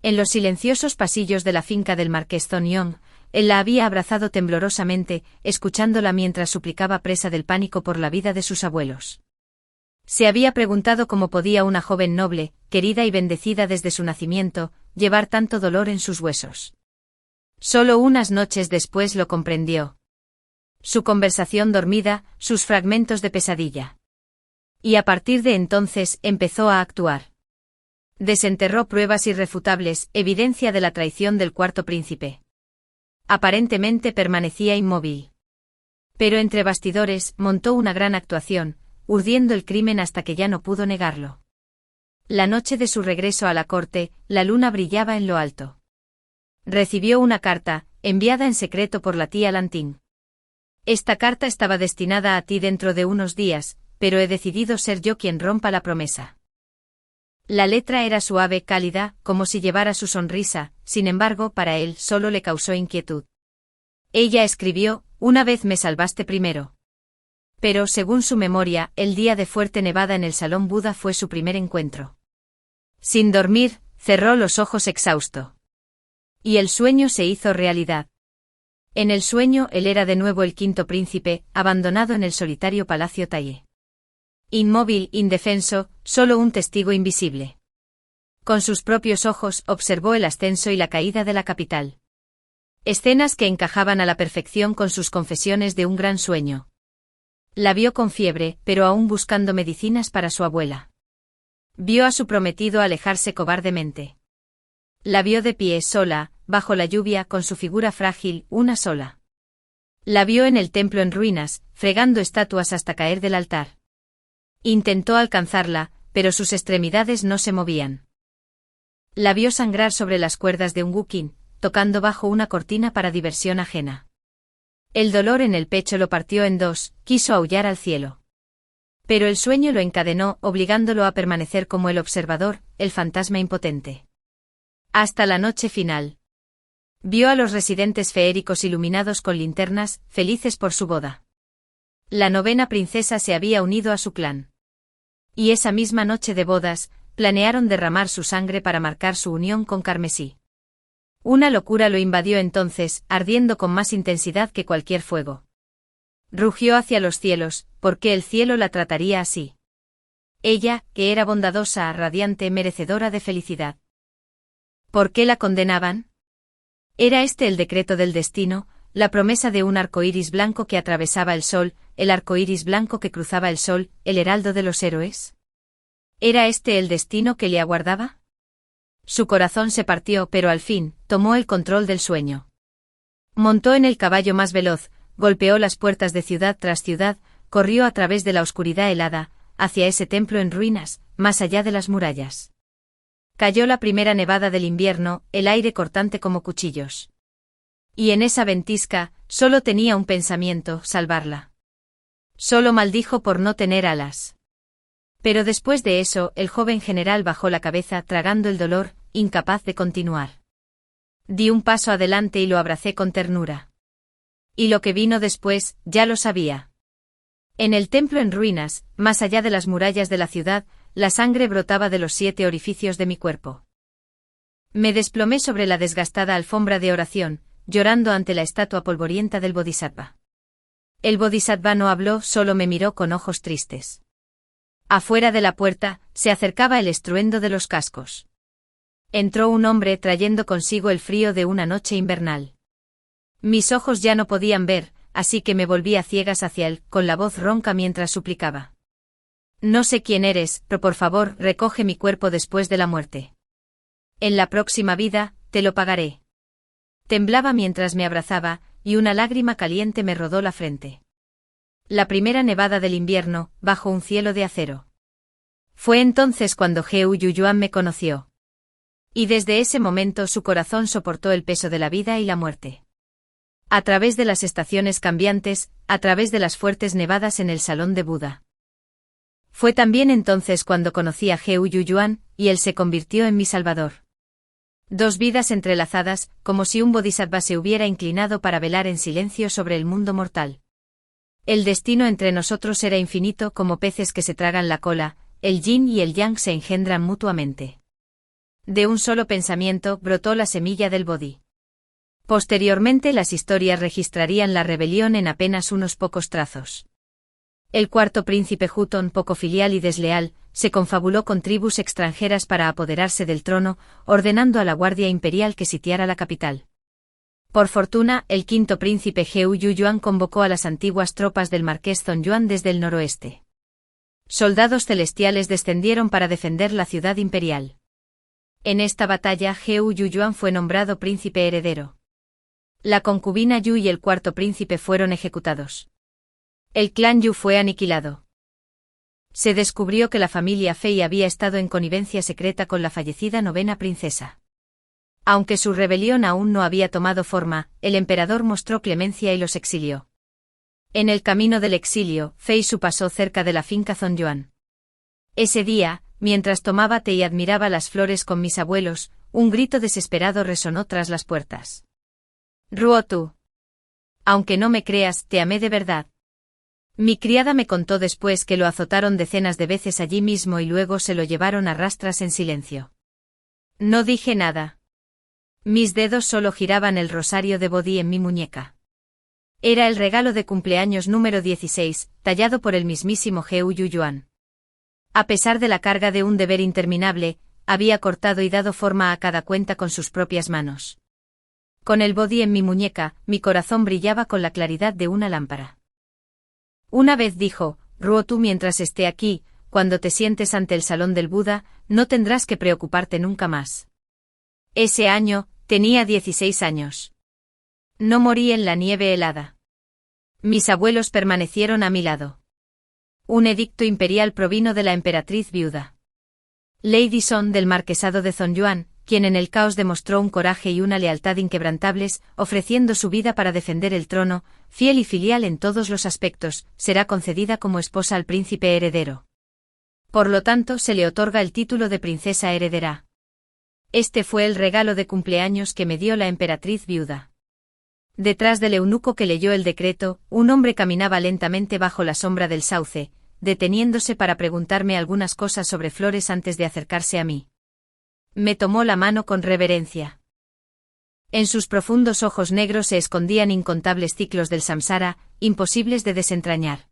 En los silenciosos pasillos de la finca del marqués Zonyong, él la había abrazado temblorosamente, escuchándola mientras suplicaba presa del pánico por la vida de sus abuelos. Se había preguntado cómo podía una joven noble, querida y bendecida desde su nacimiento, llevar tanto dolor en sus huesos. Solo unas noches después lo comprendió. Su conversación dormida, sus fragmentos de pesadilla. Y a partir de entonces empezó a actuar. Desenterró pruebas irrefutables, evidencia de la traición del cuarto príncipe. Aparentemente permanecía inmóvil. Pero entre bastidores montó una gran actuación, urdiendo el crimen hasta que ya no pudo negarlo. La noche de su regreso a la corte, la luna brillaba en lo alto. Recibió una carta, enviada en secreto por la tía Lantín. Esta carta estaba destinada a ti dentro de unos días, pero he decidido ser yo quien rompa la promesa. La letra era suave, cálida, como si llevara su sonrisa, sin embargo para él solo le causó inquietud. Ella escribió, una vez me salvaste primero. Pero según su memoria, el día de fuerte nevada en el Salón Buda fue su primer encuentro. Sin dormir, cerró los ojos exhausto. Y el sueño se hizo realidad. En el sueño él era de nuevo el quinto príncipe, abandonado en el solitario palacio Taye. Inmóvil, indefenso, solo un testigo invisible. Con sus propios ojos observó el ascenso y la caída de la capital. Escenas que encajaban a la perfección con sus confesiones de un gran sueño. La vio con fiebre, pero aún buscando medicinas para su abuela. Vio a su prometido alejarse cobardemente. La vio de pie, sola, bajo la lluvia, con su figura frágil, una sola. La vio en el templo en ruinas, fregando estatuas hasta caer del altar. Intentó alcanzarla, pero sus extremidades no se movían. La vio sangrar sobre las cuerdas de un guqin, tocando bajo una cortina para diversión ajena. El dolor en el pecho lo partió en dos, quiso aullar al cielo. Pero el sueño lo encadenó, obligándolo a permanecer como el observador, el fantasma impotente. Hasta la noche final. Vio a los residentes feéricos iluminados con linternas, felices por su boda. La novena princesa se había unido a su clan. Y esa misma noche de bodas, planearon derramar su sangre para marcar su unión con Carmesí. Una locura lo invadió entonces, ardiendo con más intensidad que cualquier fuego. Rugió hacia los cielos, ¿por qué el cielo la trataría así? Ella, que era bondadosa, radiante, merecedora de felicidad. ¿Por qué la condenaban? ¿Era este el decreto del destino, la promesa de un arco iris blanco que atravesaba el sol, el arco iris blanco que cruzaba el sol, el heraldo de los héroes? ¿Era este el destino que le aguardaba? Su corazón se partió, pero al fin, tomó el control del sueño. Montó en el caballo más veloz, golpeó las puertas de ciudad tras ciudad, corrió a través de la oscuridad helada, hacia ese templo en ruinas, más allá de las murallas. Cayó la primera nevada del invierno, el aire cortante como cuchillos. Y en esa ventisca, solo tenía un pensamiento, salvarla. Solo maldijo por no tener alas. Pero después de eso, el joven general bajó la cabeza tragando el dolor, incapaz de continuar. Di un paso adelante y lo abracé con ternura. Y lo que vino después, ya lo sabía. En el templo en ruinas, más allá de las murallas de la ciudad, la sangre brotaba de los 7 orificios de mi cuerpo. Me desplomé sobre la desgastada alfombra de oración, llorando ante la estatua polvorienta del Bodhisattva. El Bodhisattva no habló, solo me miró con ojos tristes. Afuera de la puerta, se acercaba el estruendo de los cascos. Entró un hombre trayendo consigo el frío de una noche invernal. Mis ojos ya no podían ver, así que me volví a ciegas hacia él, con la voz ronca mientras suplicaba. No sé quién eres, pero por favor, recoge mi cuerpo después de la muerte. En la próxima vida, te lo pagaré. Temblaba mientras me abrazaba, y una lágrima caliente me rodó la frente. La primera nevada del invierno, bajo un cielo de acero. Fue entonces cuando Heu Yuyuan me conoció. Y desde ese momento su corazón soportó el peso de la vida y la muerte. A través de las estaciones cambiantes, a través de las fuertes nevadas en el salón de Buda. Fue también entonces cuando conocí a Heu Yuyuan, y él se convirtió en mi salvador. 2 vidas entrelazadas, como si un bodhisattva se hubiera inclinado para velar en silencio sobre el mundo mortal. El destino entre nosotros era infinito como peces que se tragan la cola, el yin y el yang se engendran mutuamente. De un solo pensamiento brotó la semilla del bodhi. Posteriormente las historias registrarían la rebelión en apenas unos pocos trazos. El 4º príncipe Hutton, poco filial y desleal, se confabuló con tribus extranjeras para apoderarse del trono, ordenando a la Guardia Imperial que sitiara la capital. Por fortuna, el 5º príncipe Heu Yuyuan convocó a las antiguas tropas del marqués Zongyuan desde el noroeste. Soldados celestiales descendieron para defender la ciudad imperial. En esta batalla Heu Yuyuan fue nombrado príncipe heredero. La concubina Yu y el 4º príncipe fueron ejecutados. El clan Yu fue aniquilado. Se descubrió que la familia Fei había estado en connivencia secreta con la fallecida 9ª princesa. Aunque su rebelión aún no había tomado forma, el emperador mostró clemencia y los exilió. En el camino del exilio, Fei Su pasó cerca de la finca Zongyuan. Ese día, mientras tomaba té y admiraba las flores con mis abuelos, un grito desesperado resonó tras las puertas. Ruotu. Aunque no me creas, te amé de verdad. Mi criada me contó después que lo azotaron decenas de veces allí mismo y luego se lo llevaron a rastras en silencio. No dije nada. Mis dedos solo giraban el rosario de Bodhi en mi muñeca. Era el regalo de cumpleaños número 16, tallado por el mismísimo Heu Yuyuan. A pesar de la carga de un deber interminable, había cortado y dado forma a cada cuenta con sus propias manos. Con el Bodhi en mi muñeca, mi corazón brillaba con la claridad de una lámpara. Una vez dijo, Ruotu, mientras esté aquí, cuando te sientes ante el salón del Buda, no tendrás que preocuparte nunca más. Ese año, tenía 16 años. No morí en la nieve helada. Mis abuelos permanecieron a mi lado. Un edicto imperial provino de la emperatriz viuda. Lady Son del marquesado de Zongyuan, quien en el caos demostró un coraje y una lealtad inquebrantables, ofreciendo su vida para defender el trono, fiel y filial en todos los aspectos, será concedida como esposa al príncipe heredero. Por lo tanto, se le otorga el título de princesa heredera. Este fue el regalo de cumpleaños que me dio la emperatriz viuda. Detrás del eunuco que leyó el decreto, un hombre caminaba lentamente bajo la sombra del sauce, deteniéndose para preguntarme algunas cosas sobre flores antes de acercarse a mí. Me tomó la mano con reverencia. En sus profundos ojos negros se escondían incontables ciclos del samsara, imposibles de desentrañar.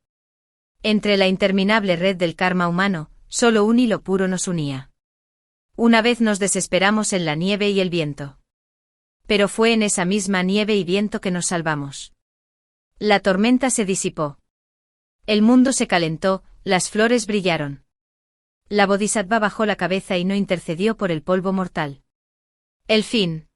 Entre la interminable red del karma humano, solo un hilo puro nos unía. Una vez nos desesperamos en la nieve y el viento. Pero fue en esa misma nieve y viento que nos salvamos. La tormenta se disipó. El mundo se calentó, las flores brillaron. La bodhisattva bajó la cabeza y no intercedió por el polvo mortal. El fin.